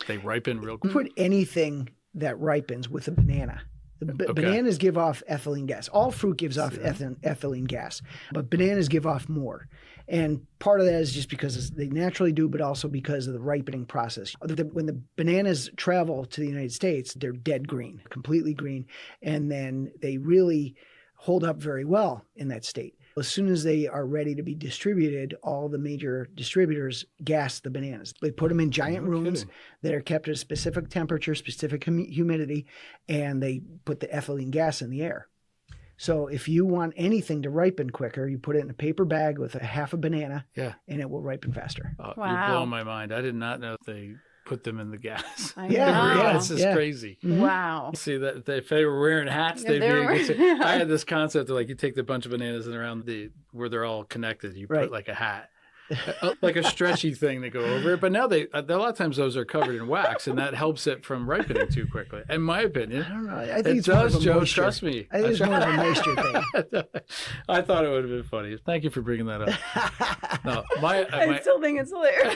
they ripen real quick. put anything that ripens with a banana. Bananas give off ethylene gas. All fruit gives off ethylene gas, but bananas give off more. And part of that is just because they naturally do, but also because of the ripening process. When the bananas travel to the United States, they're dead green, completely green, and then they really hold up very well in that state. As soon as they are ready to be distributed, all the major distributors gas the bananas. They put them in giant rooms that are kept at a specific temperature, specific humidity, and they put the ethylene gas in the air. So if you want anything to ripen quicker, you put it in a paper bag with a half a banana, and it will ripen faster. Oh, Wow. You're blowing my mind. I did not know they put them in the gas. I Yeah, know. yeah. It's just crazy. Wow. See that if they were wearing hats, they'd be. I had this concept of like you take the bunch of bananas and around where they're all connected, you put like a hat, like a stretchy thing to go over it. But now a lot of times those are covered in wax, and that helps it from ripening too quickly. In my opinion, I don't know. I think it it's more does, of a Joe. moisture. Trust me. I think it's more of a moisture thing. I thought it would have been funny. Thank you for bringing that up. No, I still think it's hilarious.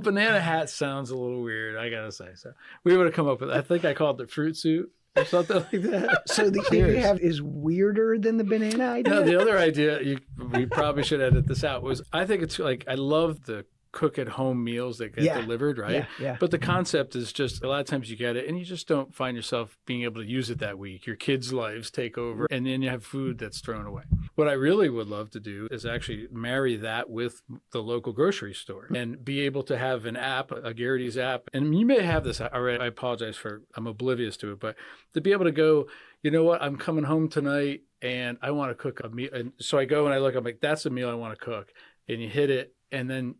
banana hat sounds a little weird, I gotta say. So we would have come up with. I think I called it fruit suit or something like that. So the idea you have is weirder than the banana idea? No, the other idea we probably should edit this out was I think it's like I love the cook at home meals that get delivered, right? Yeah. But the concept is just a lot of times you get it and you just don't find yourself being able to use it that week. Your kids' lives take over and then you have food that's thrown away. What I really would love to do is actually marry that with the local grocery store and be able to have an app, a Gerrity's app. And you may have this already. I apologize I'm oblivious to it, but to be able to go, you know what, I'm coming home tonight and I want to cook a meal. And so I go and I look, I'm like, that's a meal I want to cook. And you hit it and then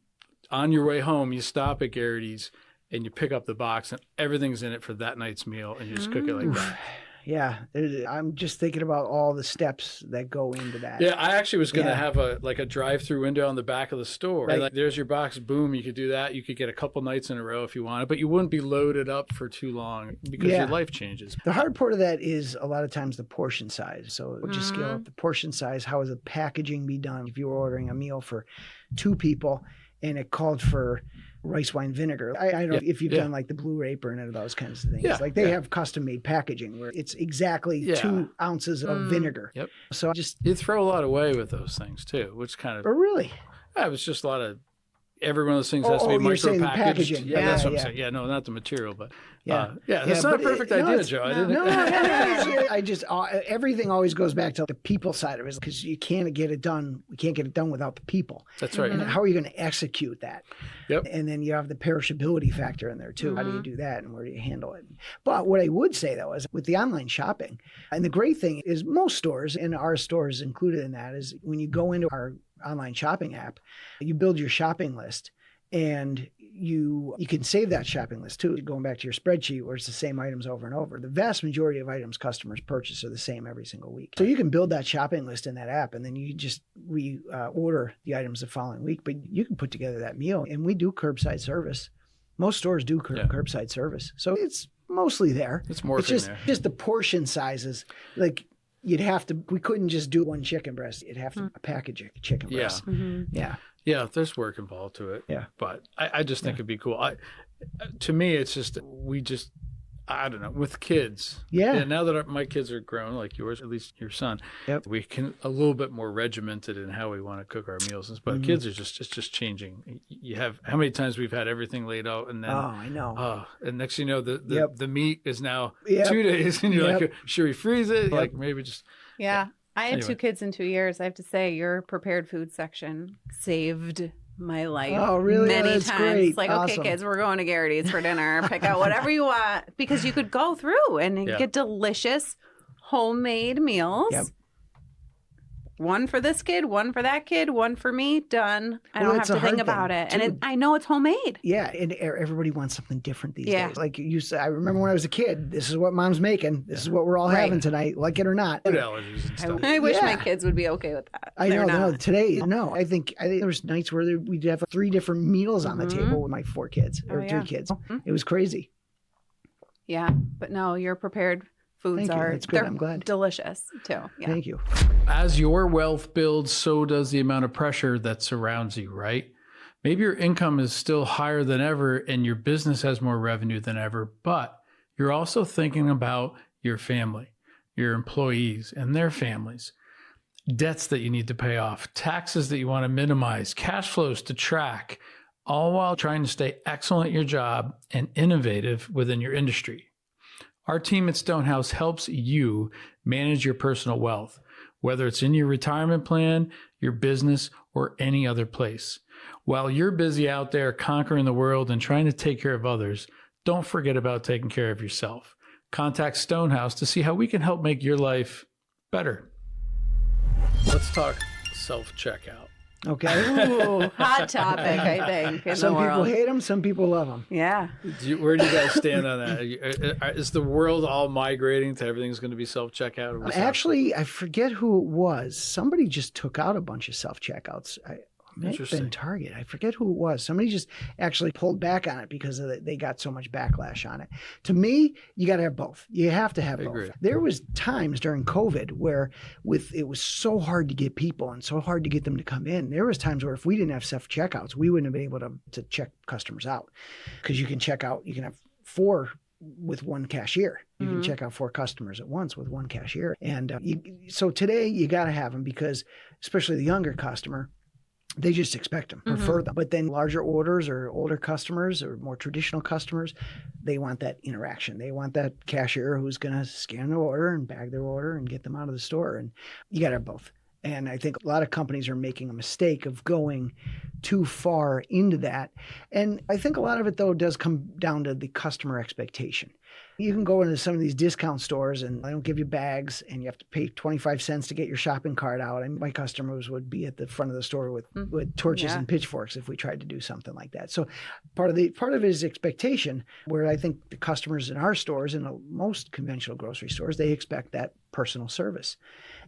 on your way home, you stop at Gerrity's and you pick up the box and everything's in it for that night's meal and you just cook it like that. Yeah, I'm just thinking about all the steps that go into that. Yeah, I actually was going to have a drive-through window on the back of the store. Right. And like, there's your box. Boom, you could do that. You could get a couple nights in a row if you wanted, but you wouldn't be loaded up for too long because your life changes. The hard part of that is a lot of times the portion size. So we'll just scale up the portion size. How is the packaging be done? If you were ordering a meal for 2 people and it called for rice wine vinegar. I don't know if you've done like the Blue Apron and those kinds of things. Like they have custom made packaging where it's exactly 2 ounces of vinegar. Yep. So you throw a lot away with those things too, which kind of. Oh, really? Yeah, it was just a lot of. Every one of those things has to be you're saying the micro packaging. packaged. Yeah, that's what I'm saying. Yeah, no, not the material, but that's not a perfect no, idea, Joe. I didn't. No, I just everything always goes back to the people side of it because you can't get it done. We can't get it done without the people. That's right. And how are you going to execute that? Yep. And then you have the perishability factor in there too. How do you do that, and where do you handle it? But what I would say though is with the online shopping, and the great thing is most stores, and our stores included in that, is when you go into our online shopping app, you build your shopping list and you can save that shopping list too, going back to your spreadsheet where it's the same items over and over. The vast majority of items customers purchase are the same every single week. So you can build that shopping list in that app and then you just order the items the following week, but you can put together that meal. And we do curbside service. Most stores do curbside service. So it's mostly there. It's more just the portion sizes. Like we couldn't just do 1 chicken breast. You'd have to package a chicken breast. Yeah, there's work involved to it. Yeah. But I just think it'd be cool. To me, it's just, I don't know, with kids. Yeah. And now that my kids are grown, like yours, at least your son, we can a little bit more regimented in how we want to cook our meals. But kids are it's just changing. You have, how many times we've had everything laid out and then. Oh, I know. And next thing you know, the meat is now 2 days and you're like, should we freeze it? Like maybe just. Yeah. I had 2 kids in 2 years. I have to say, your prepared food section saved my life. Oh, really? Many That's times. great. Like, Awesome. okay, kids, we're going to Gerrity's for dinner. Pick out whatever you want. Because you could go through and get delicious homemade meals. Yep. one for this kid, one for that kid, one for me, done. I Well, don't have it's a to think hard about thing, it. And too. I know it's homemade. Yeah, and everybody wants something different these Yeah. days. Like you said, I remember when I was a kid, this is what mom's making. This is what we're all Right. having tonight, like it or not. Food allergies and stuff. I wish my Yeah. kids would be okay with that. I They're know, no, not. today, no. I think there was nights where we'd have 3 different meals on the table with my 4 kids, or 3 kids. It was crazy. Yeah, but no, your prepared foods Thank you. are That's good. they're I'm glad. delicious too. Yeah. Thank you. As your wealth builds, so does the amount of pressure that surrounds you, right? Maybe your income is still higher than ever and your business has more revenue than ever, but you're also thinking about your family, your employees and their families, debts that you need to pay off, taxes that you want to minimize, cash flows to track, all while trying to stay excellent at your job and innovative within your industry. Our team at Stonehouse helps you manage your personal wealth, whether it's in your retirement plan, your business, or any other place. While you're busy out there conquering the world and trying to take care of others, don't forget about taking care of yourself. Contact Stonehouse to see how we can help make your life better. Let's talk self-checkout. Okay. Ooh, hot topic, I think, in Some the people world. hate them, some people love them. Yeah. Where do you guys stand on that? Is the world all migrating to everything's going to be self-checkout? Or Actually, I forget who it was. Somebody just took out a bunch of self-checkouts. May have Interesting. been Target. I forget who it was. Somebody just actually pulled back on it because they got so much backlash on it. To me, you got to have both. You have to have I both. agree. There was times during COVID where it was so hard to get people and so hard to get them to come in. There was times where if we didn't have self-checkouts, we wouldn't have been able to check customers out, because you can have 4 with one cashier. You can check out 4 customers at once with one cashier. And so today you got to have them, because especially the younger customer, they just expect them, prefer them. But then larger orders or older customers or more traditional customers, they want that interaction. They want that cashier who's going to scan their order and bag their order and get them out of the store. And you got to have both. And I think a lot of companies are making a mistake of going too far into that. And I think a lot of it, though, does come down to the customer expectation. You can go into some of these discount stores and they don't give you bags and you have to pay 25 cents to get your shopping cart out. And my customers would be at the front of the store with torches and pitchforks if we tried to do something like that. So part of it is expectation, where I think the customers in our stores and most conventional grocery stores, they expect that personal service.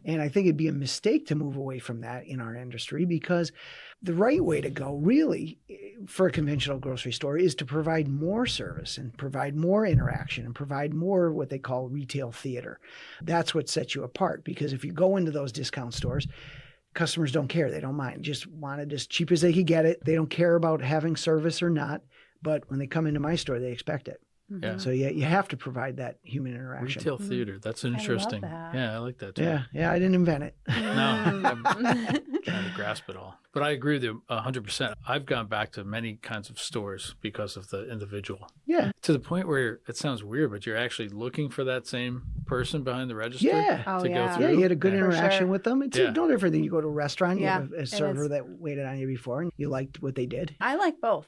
And I think it'd be a mistake to move away from that in our industry, because the right way to go really for a conventional grocery store is to provide more service and provide more interaction and provide more what they call retail theater. That's what sets you apart, because if you go into those discount stores, customers don't care. They don't mind. Just want it as cheap as they can get it. They don't care about having service or not. But when they come into my store, they expect it. Yeah. So you have to provide that human interaction. Retail theater. That's interesting. that. Yeah, I like that too. Yeah, I didn't invent it. No, I'm trying to grasp it all. But I agree with you 100%. I've gone back to many kinds of stores because of the individual. Yeah. To the point where it sounds weird, but you're actually looking for that same person behind the register Yeah. Oh, to yeah. go through. Yeah, you had a good Yeah. interaction sure. with them. It's Yeah. no different than you go to a restaurant. You Yeah, have a it server is. that waited on you before and you liked what they did. I like both.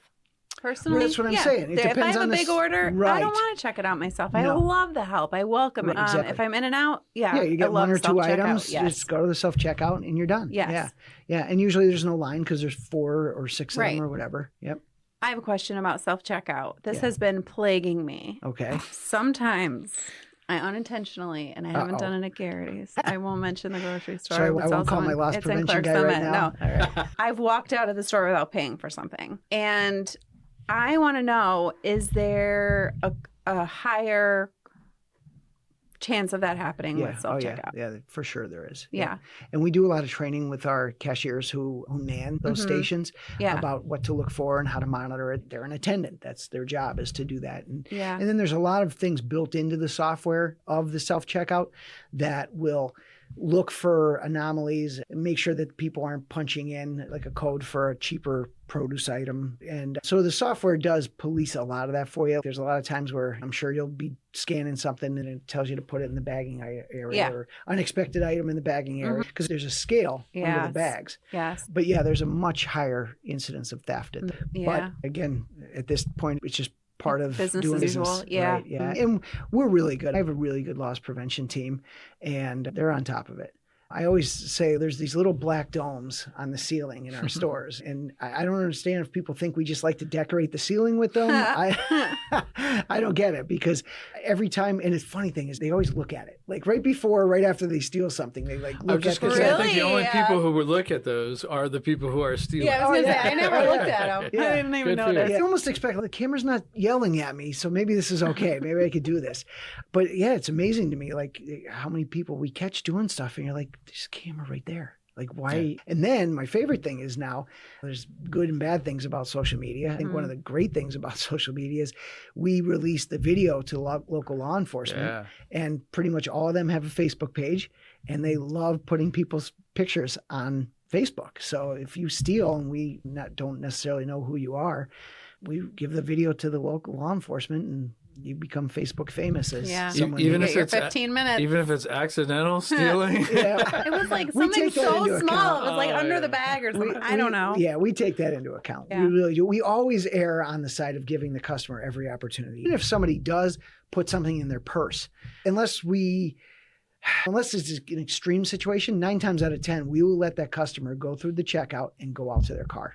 Personally, Well, that's what I'm saying. It if I depends have on a the big s- order, I right. don't want to check it out myself. I No. love the help. I welcome it. Right, exactly. If I'm in and out, Yeah, you get I love one or two self-checkout. items, Yes. just go to the self-checkout and you're done. Yes. Yeah. Yeah. And usually there's no line because there's 4 or 6 of Right. them or whatever. Yep. I have a question about self-checkout. This Yeah. has been plaguing me. Okay. Sometimes I unintentionally, and I haven't Uh-oh. done it at Garrity's. I won't mention the grocery store. Sorry, It's I won't also call my in- loss it's in prevention Clark guy right Summit. now. No. All right. I've walked out of the store without paying for something. And I want to know, is there a higher chance of that happening with Oh, self-checkout? yeah, for sure there is. Yeah. And we do a lot of training with our cashiers who man those stations Yeah. about what to look for and how to monitor it. They're an attendant. That's their job, is to do that. And Yeah. And then there's a lot of things built into the software of the self-checkout that will look for anomalies, make sure that people aren't punching in like a code for a cheaper produce item. And so the software does police a lot of that for you. There's a lot of times where I'm sure you'll be scanning something and it tells you to put it in the bagging area Yeah. or unexpected item in the bagging area, because there's a scale under Yes. the bags. Yes. But yeah, there's a much higher incidence of theft. Yeah. But again, at this point, it's just part of Business doing as business. usual. Yeah. Right? Yeah. And we're really good. I have a really good loss prevention team and they're on top of it. I always say there's these little black domes on the ceiling in our stores. And I don't understand if people think we just like to decorate the ceiling with them. I don't get it, because every time, and it's funny thing is they always look at it. Like right after they steal something, they like look at I the think the only people who would look at those are the people who are stealing. Yeah, I was going to say, I never looked at them. Yeah. I didn't even Good for you. notice. I almost expect the camera's not yelling at me, so maybe this is okay. Maybe I could do this. But yeah, it's amazing to me, like how many people we catch doing stuff, and you're like, there's a camera right there. Like, why? Yeah. And then my favorite thing is now there's good and bad things about social media. I think one of the great things about social media is we release the video to local law enforcement, and pretty much all of them have a Facebook page, and they love putting people's pictures on Facebook. So if you steal and we don't necessarily know who you are, we give the video to the local law enforcement, and you become Facebook famous as someone. Even if it's 15 minutes. Even if it's accidental stealing. It was like something so small. It was like under the bag or something. I don't know. Yeah, we take that into account. Yeah. We really do. We always err on the side of giving the customer every opportunity. Even if somebody does put something in their purse, unless it's an extreme situation, 9 times out of 10, we will let that customer go through the checkout and go out to their car.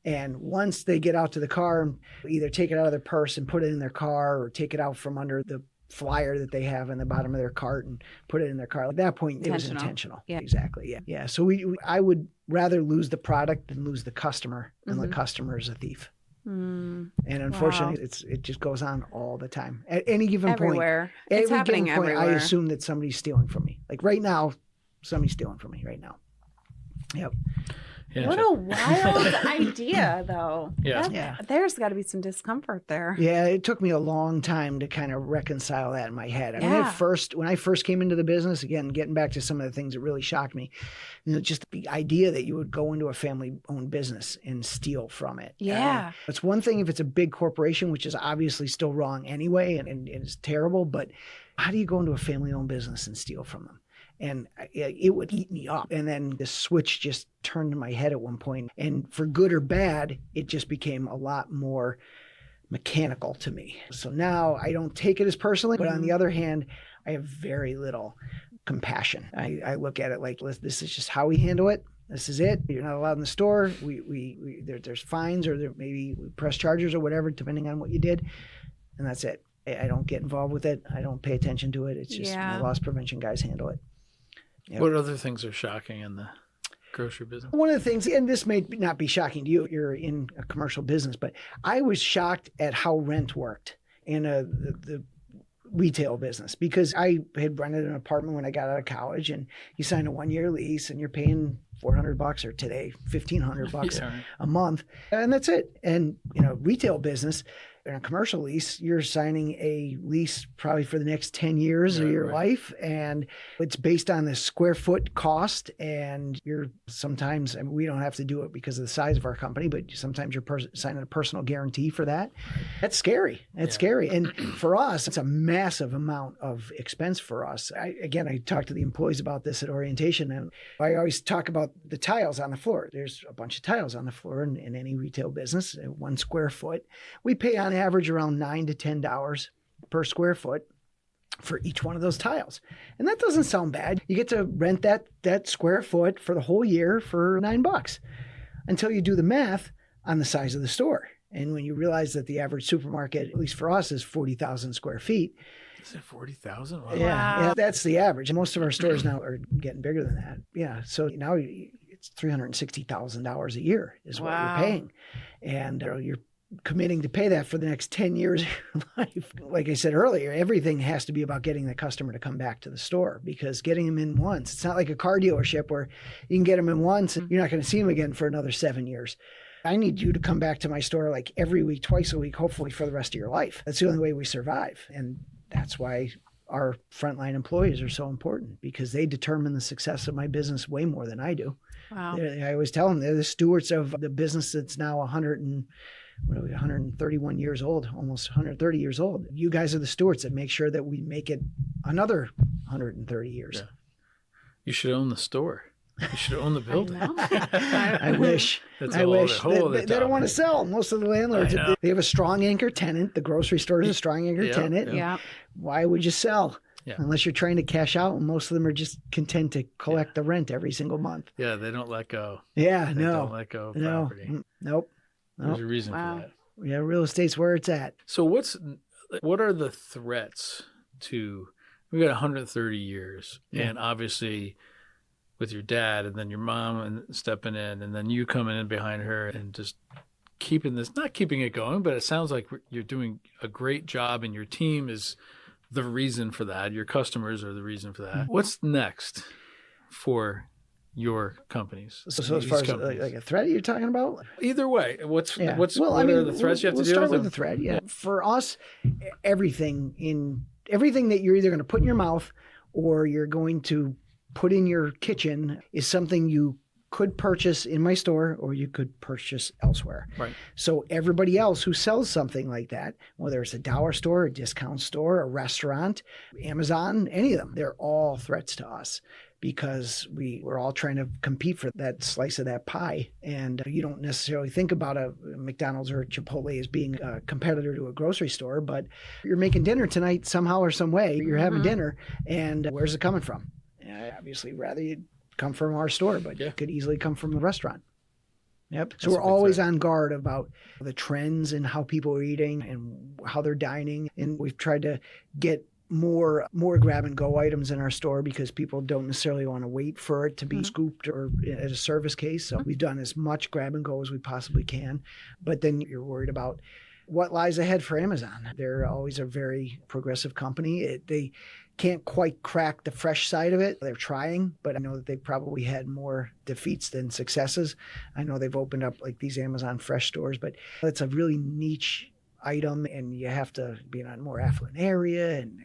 And once they get out to the car, either take it out of their purse and put it in their car, or take it out from under the flyer that they have in the bottom of their cart and put it in their car. At that point, it was intentional. Yeah, exactly. Yeah. So I would rather lose the product than lose the customer, and the customer is a thief. And unfortunately, it just goes on all the time. At any given point, it's happening everywhere. I assume that somebody's stealing from me. Like right now, somebody's stealing from me right now. Yep. Yeah, what a wild idea, though. Yeah. There's got to be some discomfort there. Yeah, it took me a long time to kind of reconcile that in my head. I mean, when I first came into the business, again, getting back to some of the things that really shocked me, just the idea that you would go into a family-owned business and steal from it. Yeah. It's one thing if it's a big corporation, which is obviously still wrong anyway, and it's terrible, but how do you go into a family-owned business and steal from them? And it would eat me up. And then the switch just turned in my head at one point. And for good or bad, it just became a lot more mechanical to me. So now I don't take it as personally, but on the other hand, I have very little compassion. I look at it like, this is just how we handle it. This is it. You're not allowed in the store. There's fines, or maybe we press charges or whatever, depending on what you did. And that's it. I don't get involved with it. I don't pay attention to it. It's just my loss prevention guys handle it. Yep. What other things are shocking in the grocery business? One of the things, and this may not be shocking to you, you're in a commercial business, but I was shocked at how rent worked in the retail business, because I had rented an apartment when I got out of college, and you sign a 1-year lease and you're paying $400, or today $1,500 a month, and that's it. And retail business, in a commercial lease, you're signing a lease probably for the next 10 years of your life, and it's based on the square foot cost. And sometimes, I mean, we don't have to do it because of the size of our company, but sometimes you're signing a personal guarantee for that. That's scary. That's scary. And for us, it's a massive amount of expense for us. I talked to the employees about this at orientation, and I always talk about the tiles on the floor. There's a bunch of tiles on the floor in any retail business, 1 square foot. We pay on average around $9 to $10 per square foot for each one of those tiles. And that doesn't sound bad. You get to rent that square foot for the whole year for $9, until you do the math on the size of the store. And when you realize that the average supermarket, at least for us, is 40,000 square feet. Is it 40,000? Wow. Yeah, that's the average. Most of our stores now are getting bigger than that. Yeah, so now it's $360,000 a year is what you're paying. And you're committing to pay that for the next 10 years of your life. Like I said earlier, everything has to be about getting the customer to come back to the store, because getting them in once, it's not like a car dealership where you can get them in once and you're not going to see them again for another 7 years. I need you to come back to my store like every week, twice a week, hopefully for the rest of your life. That's the only way we survive. And that's why our frontline employees are so important, because they determine the success of my business way more than I do. Wow. I always tell them they're the stewards of the business that's now 131 years old, almost 130 years old. You guys are the stewards that make sure that we make it another 130 years. Yeah. You should own the store. You should own the building. I wish. I wish. They don't want to sell. Most of the landlords, they have a strong anchor tenant. The grocery store is a strong anchor tenant. Yeah. Why would you sell? Yeah. Unless you're trying to cash out, and most of them are just content to collect the rent every single month. Yeah, they don't let go. Yeah, They no. don't let go of property. Nope. There's a reason for that. Yeah, real estate's where it's at. So what are the threats to, we got 130 years, and obviously with your dad and then your mom and stepping in, and then you coming in behind her and just not keeping it going, but it sounds like you're doing a great job, and your team is the reason for that. Your customers are the reason for that. What's next for your companies? So as far as like a threat you're talking about? Either way, what are the threats you have to deal with? We'll start with the threat, yeah. For us, everything that you're either going to put in your mouth or you're going to put in your kitchen is something you could purchase in my store or you could purchase elsewhere. Right. So everybody else who sells something like that, whether it's a dollar store, a discount store, a restaurant, Amazon, any of them, they're all threats to us because we're all trying to compete for that slice of that pie. And you don't necessarily think about a McDonald's or a Chipotle as being a competitor to a grocery store, but you're making dinner tonight somehow or some way. You're having dinner, and where's it coming from? Obviously, rather you come from our store, but it could easily come from a restaurant. Yep. So we're always on guard about the trends and how people are eating and how they're dining. And we've tried to get more grab and go items in our store because people don't necessarily want to wait for it to be scooped or at a service case. So we've done as much grab and go as we possibly can. But then you're worried about what lies ahead for Amazon. They're always a very progressive company. They can't quite crack the fresh side of it. They're trying, but I know that they've probably had more defeats than successes. I know they've opened up like these Amazon Fresh stores, but it's a really niche item and you have to be in a more affluent area, and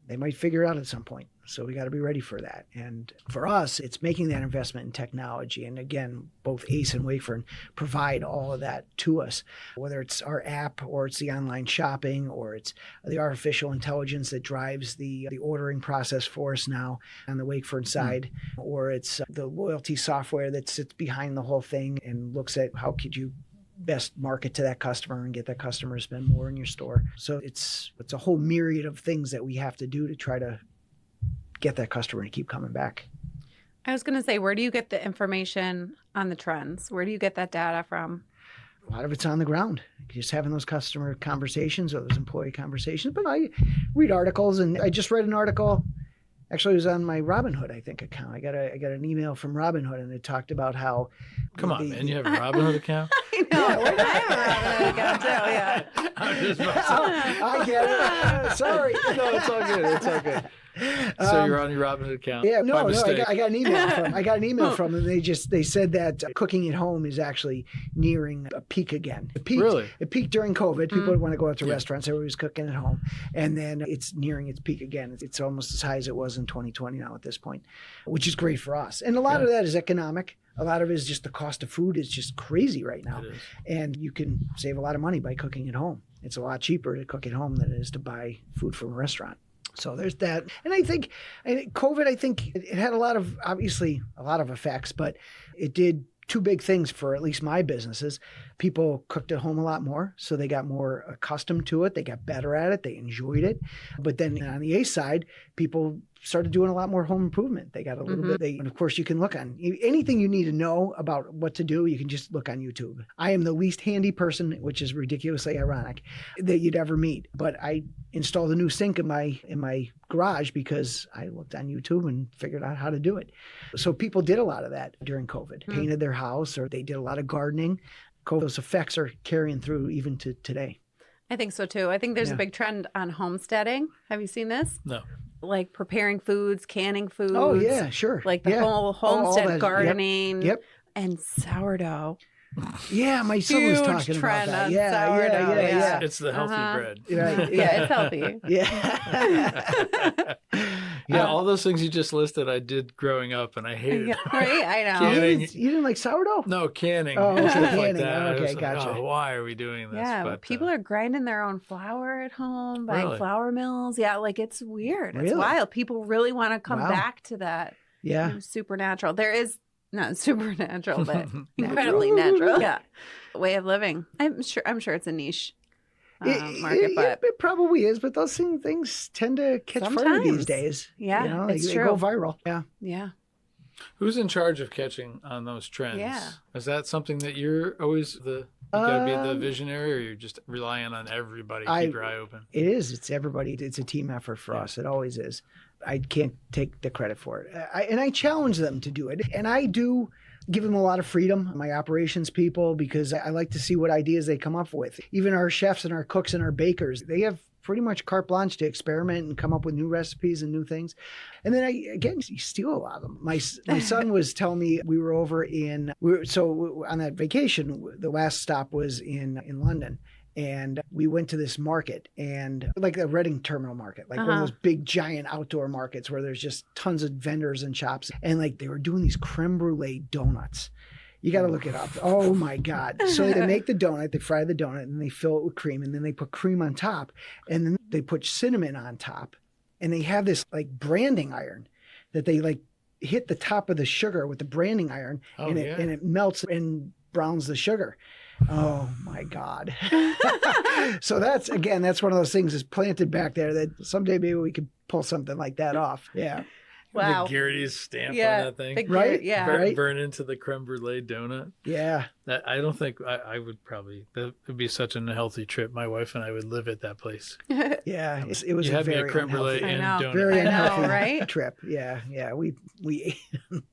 they might figure it out at some point. So we got to be ready for that. And for us, it's making that investment in technology. And again, both Ace and Wakefern provide all of that to us, whether it's our app or it's the online shopping or it's the artificial intelligence that drives the ordering process for us now on the Wakefern side, or it's the loyalty software that sits behind the whole thing and looks at how could you best market to that customer and get that customer to spend more in your store. So it's a whole myriad of things that we have to do to try to get that customer to keep coming back. I was going to say, where do you get the information on the trends? Where do you get that data from? A lot of it's on the ground, just having those customer conversations or those employee conversations. But I read articles, and I just read an article. Actually, it was on my Robinhood, I think, account. I got an email from Robinhood, and it talked about how. Come on, man! You have a Robinhood account? I know. I have a Robinhood account too. Yeah. I'm just I get it. Sorry. No, it's all good. It's all good. So you're on your Robinhood account? Yeah, no. I got an email from. I got an email from them. They said that cooking at home is actually nearing a peak again. It peaked, Really? It peaked during COVID. People would want to go out to restaurants. Everybody was cooking at home, and then it's nearing its peak again. It's almost as high as it was in 2020 now at this point, which is great for us. And a lot of that is economic. A lot of it is just the cost of food is just crazy right now, and you can save a lot of money by cooking at home. It's a lot cheaper to cook at home than it is to buy food from a restaurant. So there's that. And I think COVID, it had obviously a lot of effects, but it did two big things for at least my businesses. People cooked at home a lot more, so they got more accustomed to it. They got better at it. They enjoyed it. But then on the Ace side, people started doing a lot more home improvement. They got a little bit. And of course, you can look on anything you need to know about what to do. You can just look on YouTube. I am the least handy person, which is ridiculously ironic, that you'd ever meet. But I installed a new sink in my garage because I looked on YouTube and figured out how to do it. So people did a lot of that during COVID. Painted their house, or they did a lot of gardening. Those effects are carrying through even to today. I think so too. I think there's a big trend on homesteading. Have you seen this? No. Like preparing foods, canning foods. Oh, yeah, sure. Like the whole homestead gardening. Yep. And sourdough. Yeah, my son was talking about that. Yeah. It's the healthy bread. Right. Yeah, it's healthy. Yeah. Yeah, all those things you just listed, I did growing up, and I hated them. Right, I know. You didn't like sourdough? No, canning. Oh, Stuff canning. like that. Okay, gotcha. Like, why are we doing this? Yeah, but people are grinding their own flour at home, buying flour mills. Yeah, like it's weird. It's wild. People really want to come back to that. Yeah. Supernatural. There is not supernatural, but incredibly natural. Yeah. Way of living. I'm sure it's a niche. market, but it probably is. But those things tend to catch fire these Sometimes. days. Yeah, they, it's they true. go viral. Yeah. yeah. Who's in charge of catching on those trends? Yeah. Is that something that you're always you gotta be the Um, visionary, or you're just relying on everybody? I- Keep your eye open. It is. It's everybody. It's a team effort for us. It always is. I can't take the credit for it. And I challenge them to do it. And I do give them a lot of freedom, my operations people, because I like to see what ideas they come up with. Even our chefs and our cooks and our bakers, they have pretty much carte blanche to experiment and come up with new recipes and new things. And then you steal a lot of them. My son was telling me we were over on that vacation, the last stop was in London. And we went to this market, and like a Reading terminal market, like one of those big giant outdoor markets where there's just tons of vendors and shops. And like they were doing these creme brulee donuts. You got to look it up. Oh my God. So they make the donut, they fry the donut, and they fill it with cream, and then they put cream on top, and then they put cinnamon on top. And they have this like branding iron that they like hit the top of the sugar with the branding iron, and it melts and browns the sugar. Oh my God. So that's one of those things that's planted back there that someday maybe we could pull something like that off. Yeah. Wow. The Gerrity's stamp on Yeah. that thing. Big Right? Garrett, yeah. Right. Burn into the creme brulee donut. Yeah. That I don't think I would probably. That would be such an unhealthy trip. My wife and I would live at that place. Yeah. It was You a had me very a creme brulee unhealthy, and I know. donut. very I know, unhealthy right? trip. Yeah. Yeah. We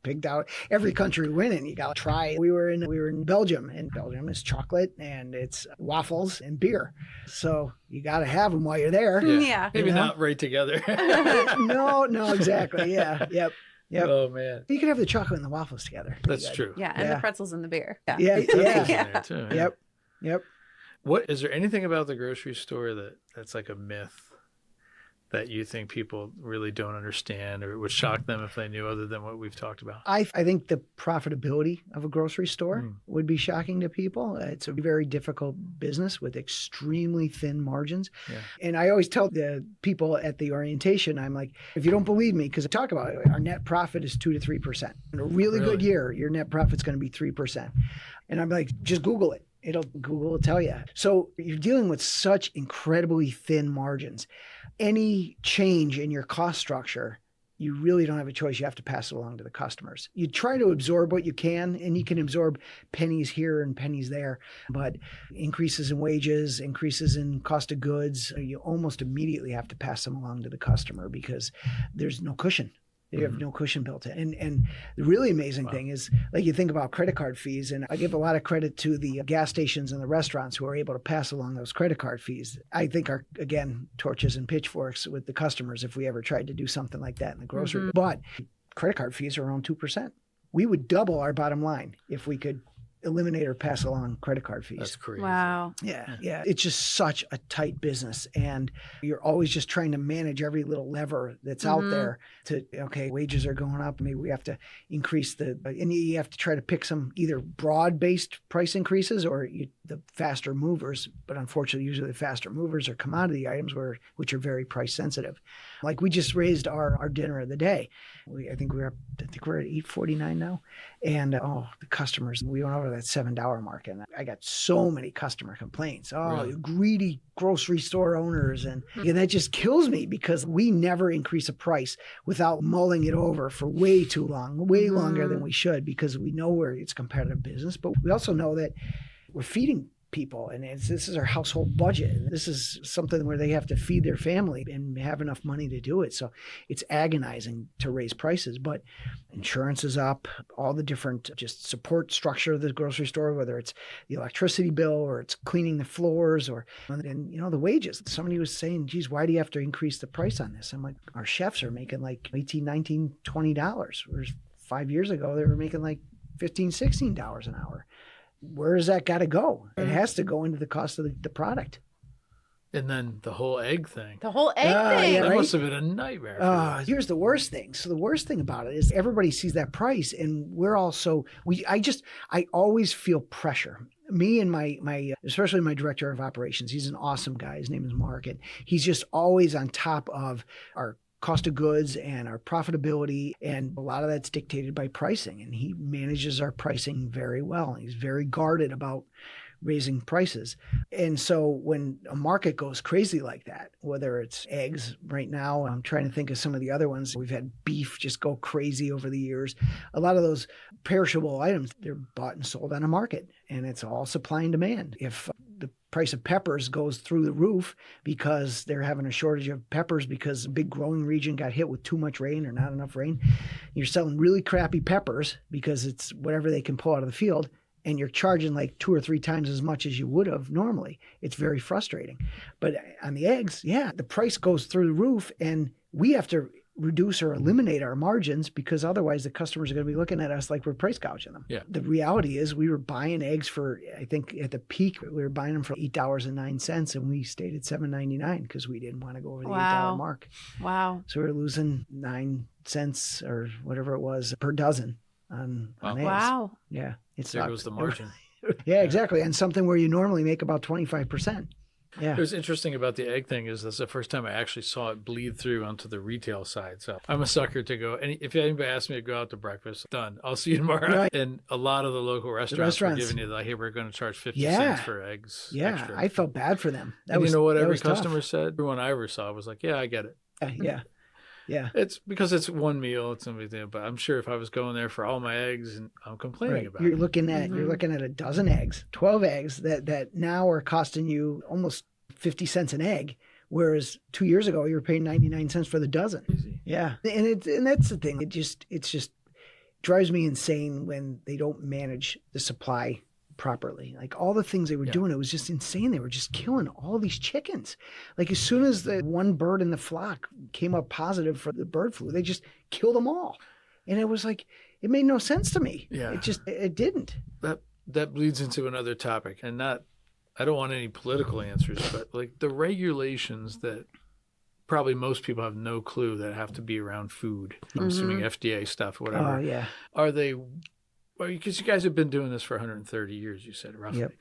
picked out every country we went in. You got to try. We were in Belgium, and Belgium is chocolate and it's waffles and beer. So you got to have them while you're there. Yeah. Maybe You know? not right together. No, exactly. Yeah. Yep. Oh man, You could have the chocolate and the waffles together. that's true. Yeah, and Yeah. the pretzels and the beer. Yeah. Yeah. Pretzels Yeah. in there too. yeah. Yep. What is there anything about the grocery store that's like a myth that you think people really don't understand, or it would shock them if they knew, other than what we've talked about? I think the profitability of a grocery store would be shocking to people. It's a very difficult business with extremely thin margins. Yeah. And I always tell the people at the orientation, I'm like, if you don't believe me, because I talk about it, our net profit is 2 to 3%. In a really good year, your net profit's going to be 3%. And I'm like, just Google it. Google will tell you. So you're dealing with such incredibly thin margins. Any change in your cost structure, you really don't have a choice. You have to pass it along to the customers. You try to absorb what you can, and you can absorb pennies here and pennies there. But increases in wages, increases in cost of goods, you almost immediately have to pass them along to the customer because there's no cushion. You have no cushion built in. And the really amazing thing is, like, you think about credit card fees, and I give a lot of credit to the gas stations and the restaurants who are able to pass along those credit card fees. I think are, again, torches and pitchforks with the customers if we ever tried to do something like that in the grocery. But credit card fees are around 2%. We would double our bottom line if we could eliminate or pass along credit card fees. That's crazy. Wow. Yeah. It's just such a tight business. And you're always just trying to manage every little lever that's out there to, okay, wages are going up. Maybe we have to increase and you have to try to pick some either broad-based price increases or the faster movers. But unfortunately, usually the faster movers are commodity items which are very price sensitive. Like we just raised our dinner of the day. I think we're at $8.49 now. And the customers, we went over that $7 mark, and I got so many customer complaints. You greedy grocery store owners, and that just kills me because we never increase a price without mulling it over for way too long, way longer than we should, because we know it's a competitive business, but we also know that we're feeding people, and this is our household budget, and this is something where they have to feed their family and have enough money to do it. So it's agonizing to raise prices, but insurance is up, all the different just support structure of the grocery store, whether it's the electricity bill or it's cleaning the floors and the wages. Somebody was saying, geez, why do you have to increase the price on this? I'm like, our chefs are making like $18, $19, $20, whereas 5 years ago they were making like $15, $16 an hour. Where does that got to go? It has to go into the cost of the product. And then the whole egg thing. The whole egg thing. That right? must have been a nightmare for you. Here's the worst thing. So the worst thing about it is everybody sees that price, and we're also I always feel pressure. Me and my especially my director of operations, he's an awesome guy. His name is Mark, and he's just always on top of our cost of goods and our profitability, and a lot of that's dictated by pricing, and he manages our pricing very well. He's very guarded about raising prices. And so when a market goes crazy like that, whether it's eggs right now, I'm trying to think of some of the other ones. We've had beef just go crazy over the years. A lot of those perishable items, they're bought and sold on a market, and it's all supply and demand. If the price of peppers goes through the roof because they're having a shortage of peppers because a big growing region got hit with too much rain or not enough rain, you're selling really crappy peppers because it's whatever they can pull out of the field, and you're charging like 2 or 3 times as much as you would have normally. It's very frustrating. But on the eggs, the price goes through the roof, and we have to reduce or eliminate our margins because otherwise the customers are going to be looking at us like we're price gouging them. Yeah. The reality is we were buying eggs for, I think at the peak, we were buying them for $8.09, and we stayed at $7.99 because we didn't want to go over the $8 mark. Wow. So we were losing 9 cents or whatever it was per dozen on eggs. Wow. Yeah. There goes the margin. Yeah, exactly. And something where you normally make about 25%. Yeah. It was interesting about the egg thing is that's the first time I actually saw it bleed through onto the retail side. So I'm a sucker to go. If anybody asks me to go out to breakfast, done. I'll see you tomorrow. Right. And a lot of the local restaurants were giving you like, hey, we're going to charge 50 cents for eggs. Yeah. Extra. I felt bad for them. You know what every tough. customer said? Everyone I ever saw was like, yeah, I get it. Yeah. Yeah. It's because it's one meal, it's something, but I'm sure if I was going there for all my eggs and I'm complaining about you're it. Looking at you're looking at a dozen eggs, 12 eggs that now are costing you almost 50 cents an egg, whereas 2 years ago you were paying 99 cents for the dozen. Easy. Yeah. And that's the thing. It's just drives me insane when they don't manage the supply properly. Like all the things they were doing, it was just insane. They were just killing all these chickens. Like as soon as the one bird in the flock came up positive for the bird flu, they just killed them all. And it was like, it made no sense to me. Yeah. It didn't. That bleeds into another topic, and I don't want any political answers, but like the regulations that probably most people have no clue that have to be around food. I'm assuming FDA stuff, whatever. Oh, yeah. Are they, because you guys have been doing this for 130 years, you said, roughly. Yep.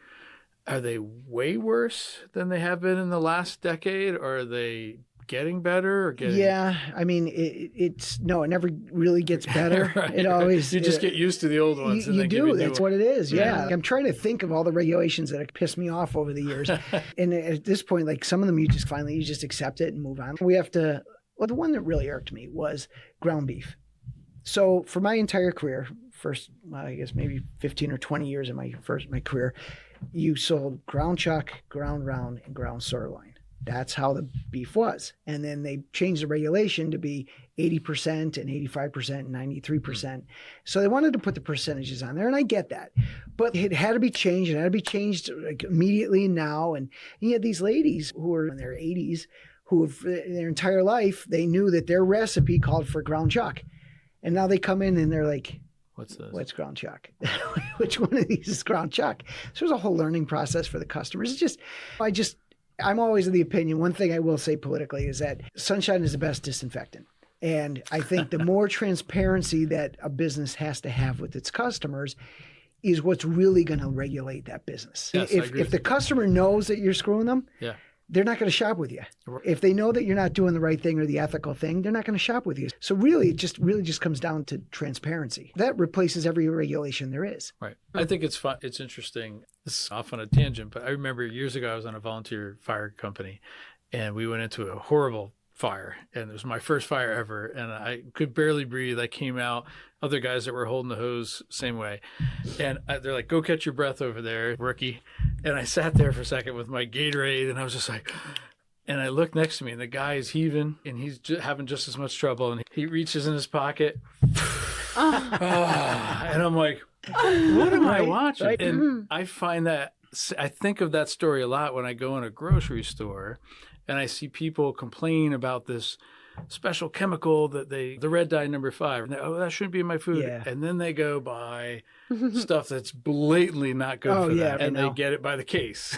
Are they way worse than they have been in the last decade? Or are they getting better or getting... Yeah, I mean, it never really gets better. Right. It always... You just get used to the old ones. You do. That's what it is. Yeah. I'm trying to think of all the regulations that have pissed me off over the years. And at this point, like some of them, you just accept it and move on. We have to... Well, the one that really irked me was ground beef. So for my entire career, I guess maybe 15 or 20 years in my career, you sold ground chuck, ground round, and ground sirloin. That's how the beef was. And then they changed the regulation to be 80% and 85% and 93%. So they wanted to put the percentages on there, and I get that. But it had to be changed. It had to be changed like immediately now. And you had these ladies who were in their 80s who have, their entire life, they knew that their recipe called for ground chuck. And now they come in and they're like, what's this? What's ground chuck? Which one of these is ground chuck? So there's a whole learning process for the customers. I'm always of the opinion, one thing I will say politically is that sunshine is the best disinfectant. And I think the more transparency that a business has to have with its customers is what's really going to regulate that business. Yes, if the customer knows that you're screwing them, they're not going to shop with you. If they know that you're not doing the right thing or the ethical thing, they're not going to shop with you. So really, it just comes down to transparency. That replaces every regulation there is. Right. I think it's fun. It's interesting. This is off on a tangent, but I remember years ago I was on a volunteer fire company, and we went into a horrible fire, and it was my first fire ever, and I could barely breathe. I came out, other guys that were holding the hose same way, and they're like, go catch your breath over there, rookie. And I sat there for a second with my Gatorade, and I was just like, and I looked next to me, and the guy is heaving, and he's having just as much trouble, and he reaches in his pocket, and I'm like, what am I watching? Right. And I think of that story a lot when I go in a grocery store and I see people complain about this special chemical that the red dye number 5. And that shouldn't be in my food. Yeah. And then they go buy stuff that's blatantly not good for that. And they get it by the case.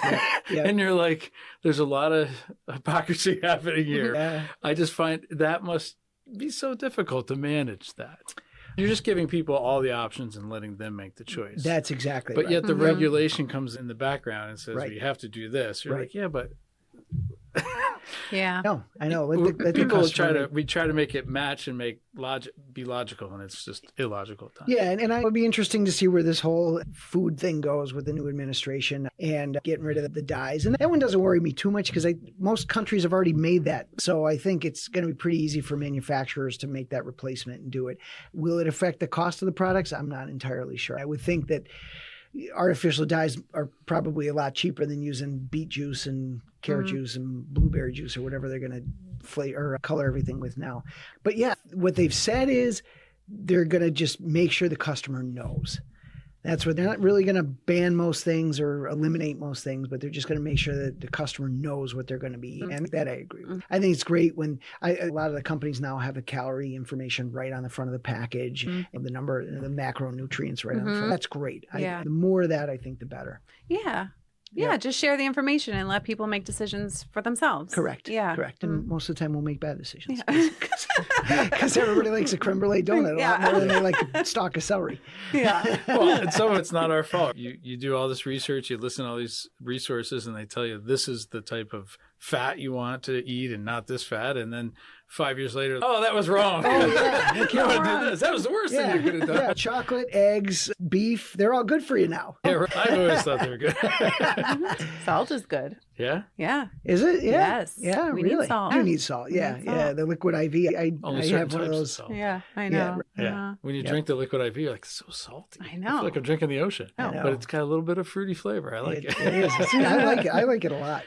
Yeah. And you're like, there's a lot of hypocrisy happening here. Yeah. I just find that must be so difficult to manage that. You're just giving people all the options and letting them make the choice. That's exactly But right. yet the regulation comes in the background and says, Right. well, you have to do this. You're Right. like, yeah, but Yeah. No, I know. Let the People customer we try to make it match and be logical, and it's just illogical at times. Yeah, and it would be interesting to see where this whole food thing goes with the new administration and getting rid of the dyes. And that one doesn't worry me too much because most countries have already made that. So I think it's going to be pretty easy for manufacturers to make that replacement and do it. Will it affect the cost of the products? I'm not entirely sure. I would think that artificial dyes are probably a lot cheaper than using beet juice and carrot juice and blueberry juice or whatever they're going to flavor or color everything with now. But yeah, what they've said is they're going to just make sure the customer knows. That's what they're not really going to ban most things or eliminate most things, but they're just going to make sure that the customer knows what they're going to be eating. And that I agree with. I think it's great when a lot of the companies now have the calorie information right on the front of the package and the number, the macronutrients right on the front. That's great. The more of that, I think, the better. Yeah. Yeah, just share the information and let people make decisions for themselves. Correct. Yeah. Correct. And most of the time we'll make bad decisions. Because everybody likes a creme brulee donut a lot more than they like a stalk of celery. Yeah. Well, and some of it's not our fault. You do all this research, you listen to all these resources, and they tell you this is the type of fat you want to eat and not this fat. And then 5 years later, that was wrong. Oh, yeah. That was the worst thing you could have done. Yeah, chocolate, eggs, beef, they're all good for you now. Yeah, I've always thought they were good. Salt is good. Yeah? Yeah. Is it? Yeah. Yes. Yeah, We really. need salt. You need salt. Yeah. need salt. Yeah. The liquid IV. I Only have certain one of types those. salt. Yeah, I know. Yeah. When you drink the liquid IV, you're like, it's so salty. I know. I feel like I'm drinking the ocean. I know. But it's got a little bit of fruity flavor. I like it. It is. I like it. I like it a lot.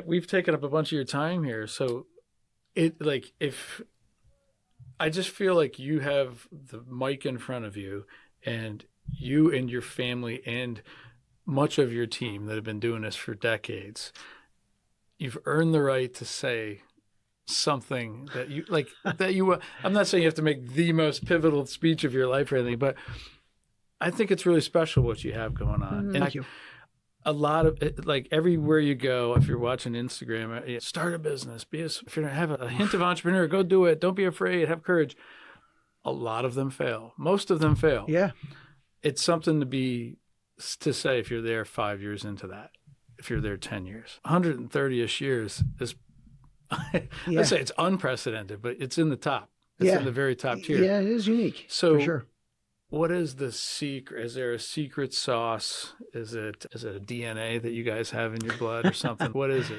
We've taken up a bunch of your time here. So if I just feel like you have the mic in front of you and you and your family and much of your team that have been doing this for decades, you've earned the right to say something that I'm not saying you have to make the most pivotal speech of your life or anything, but I think it's really special what you have going on. Thank you. A lot of everywhere you go, if you're watching Instagram, start a business, if you have a hint of entrepreneur, go do it. Don't be afraid, have courage. A lot of them fail. Most of them fail. Yeah. It's something to say if you're there 5 years into that, if you're there 10 years. 130-ish years is, let's say it's unprecedented, but it's in the top. It's in the very top tier. Yeah, it is unique. So for sure. What is the secret? Is there a secret sauce? Is it a DNA that you guys have in your blood or something? What is it?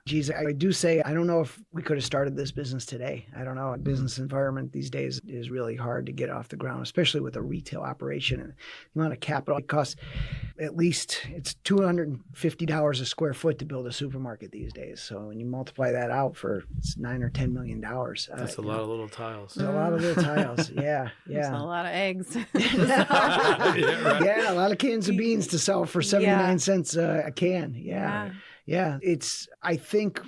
Geez, I do say, I don't know if we could have started this business today. I don't know. A business environment these days is really hard to get off the ground, especially with a retail operation and the amount of capital it costs. At least it's $250 a square foot to build a supermarket these days. So when you multiply that out it's $9 or $10 million. That's a lot of little tiles. It's a lot of little tiles. Yeah. There's a lot of eggs. Yeah, a lot of cans of beans to sell for 79 cents a can. Yeah. I think,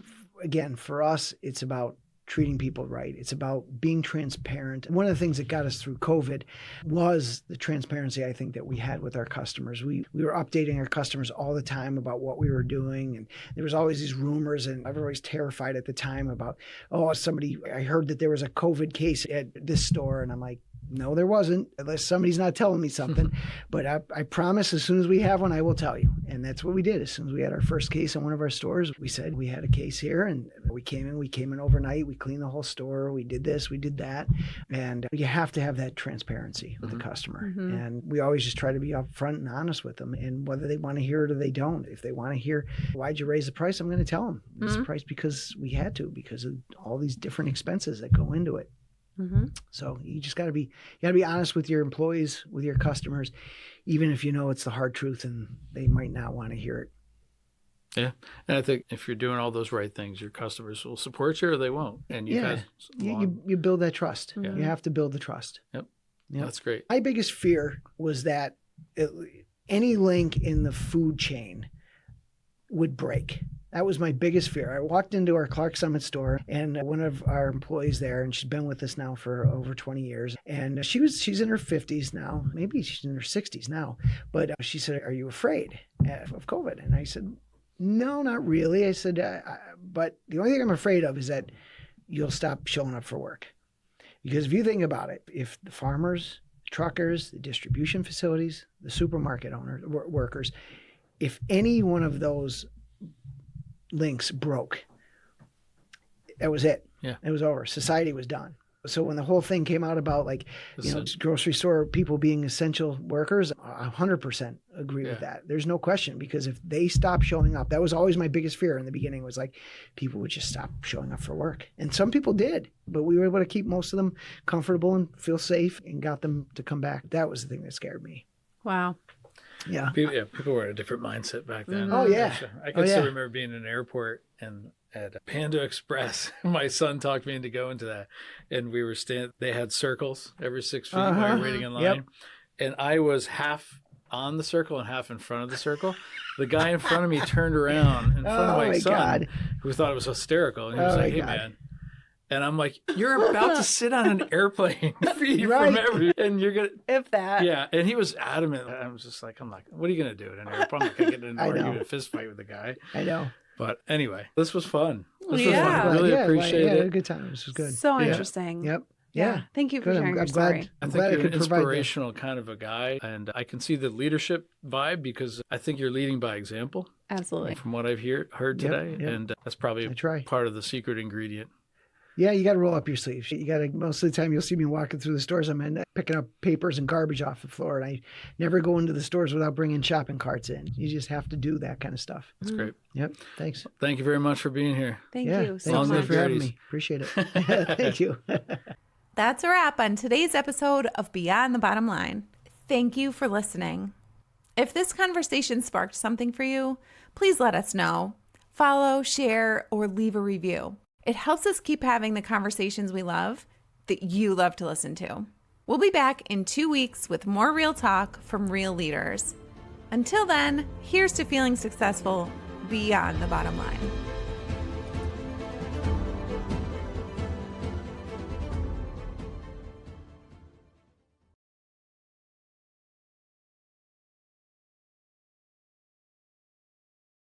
again, for us, it's about treating people right. It's about being transparent. One of the things that got us through COVID was the transparency, I think, that we had with our customers. We were updating our customers all the time about what we were doing. And there was always these rumors, and everybody was terrified at the time about, I heard that there was a COVID case at this store. And I'm like, no, there wasn't, unless somebody's not telling me something. But I promise as soon as we have one, I will tell you. And that's what we did. As soon as we had our first case in one of our stores, we said we had a case here, and we came in overnight. We cleaned the whole store. We did this, we did that. And you have to have that transparency with the customer. And we always just try to be upfront and honest with them. And whether they want to hear it or they don't, if they want to hear, why'd you raise the price? I'm going to tell them raise the price because we had to, because of all these different expenses that go into it. So you just got to be honest with your employees, with your customers, even if you know it's the hard truth and they might not want to hear it. Yeah. And I think if you're doing all those right things, your customers will support you or they won't. And you build that trust. You have to build the trust. Yep. That's great. My biggest fear was that any link in the food chain would break. That was my biggest fear. I walked into our Clark Summit store, and one of our employees there, and she's been with us now for over 20 years, and she's in her 50s now. Maybe she's in her 60s now. But she said, "Are you afraid of COVID?" And I said, "No, not really." I said, "But the only thing I'm afraid of is that you'll stop showing up for work. Because if you think about it, if the farmers, truckers, the distribution facilities, the supermarket owners, workers, if any one of those links broke, that was it. Yeah. It was over. Society was done. So when the whole thing came out about like, grocery store people being essential workers, 100% agree with that. There's no question, because if they stop showing up, that was always my biggest fear in the beginning, was like people would just stop showing up for work. And some people did, but we were able to keep most of them comfortable and feel safe and got them to come back. That was the thing that scared me. Wow. Yeah. People were in a different mindset back then. Oh, yeah. I can still remember being in an airport and at Panda Express, my son talked me into going to that, and we were they had circles every 6 feet while you're waiting in line. Yep. And I was half on the circle and half in front of the circle. The guy in front of me turned around in front of my son, who thought it was hysterical, and he was like, "Hey, man." And I'm like, "You're about to sit on an airplane feed from every, and you're gonna if that." Yeah, and he was adamant. I was just like, "I'm like, what are you gonna do at an airplane? I'm not gonna get in an argument, a fist fight with the guy." I know. But anyway, this was fun. This was Yeah. fun. I really appreciate it. Yeah, a good time. This was good. So interesting. Yep. Yeah. Thank you for sharing your I'm story. I think glad you're I an could provide that. inspirational kind of a guy, and I can see the leadership vibe, because I think you're leading by example. Absolutely. From what I've heard today, and that's probably part of the secret ingredient. Yeah, you got to roll up your sleeves. You got to, most of the time you'll see me walking through the stores I'm in, picking up papers and garbage off the floor. And I never go into the stores without bringing shopping carts in. You just have to do that kind of stuff. That's great. Yep. Thanks. Thank you very much for being here. Thank you so Thanks much for having me. Appreciate it. Thank you. That's a wrap on today's episode of Beyond the Bottom Line. Thank you for listening. If this conversation sparked something for you, please let us know. Follow, share, or leave a review. It helps us keep having the conversations we love, that you love to listen to. We'll be back in 2 weeks with more real talk from real leaders. Until then, here's to feeling successful beyond the bottom line.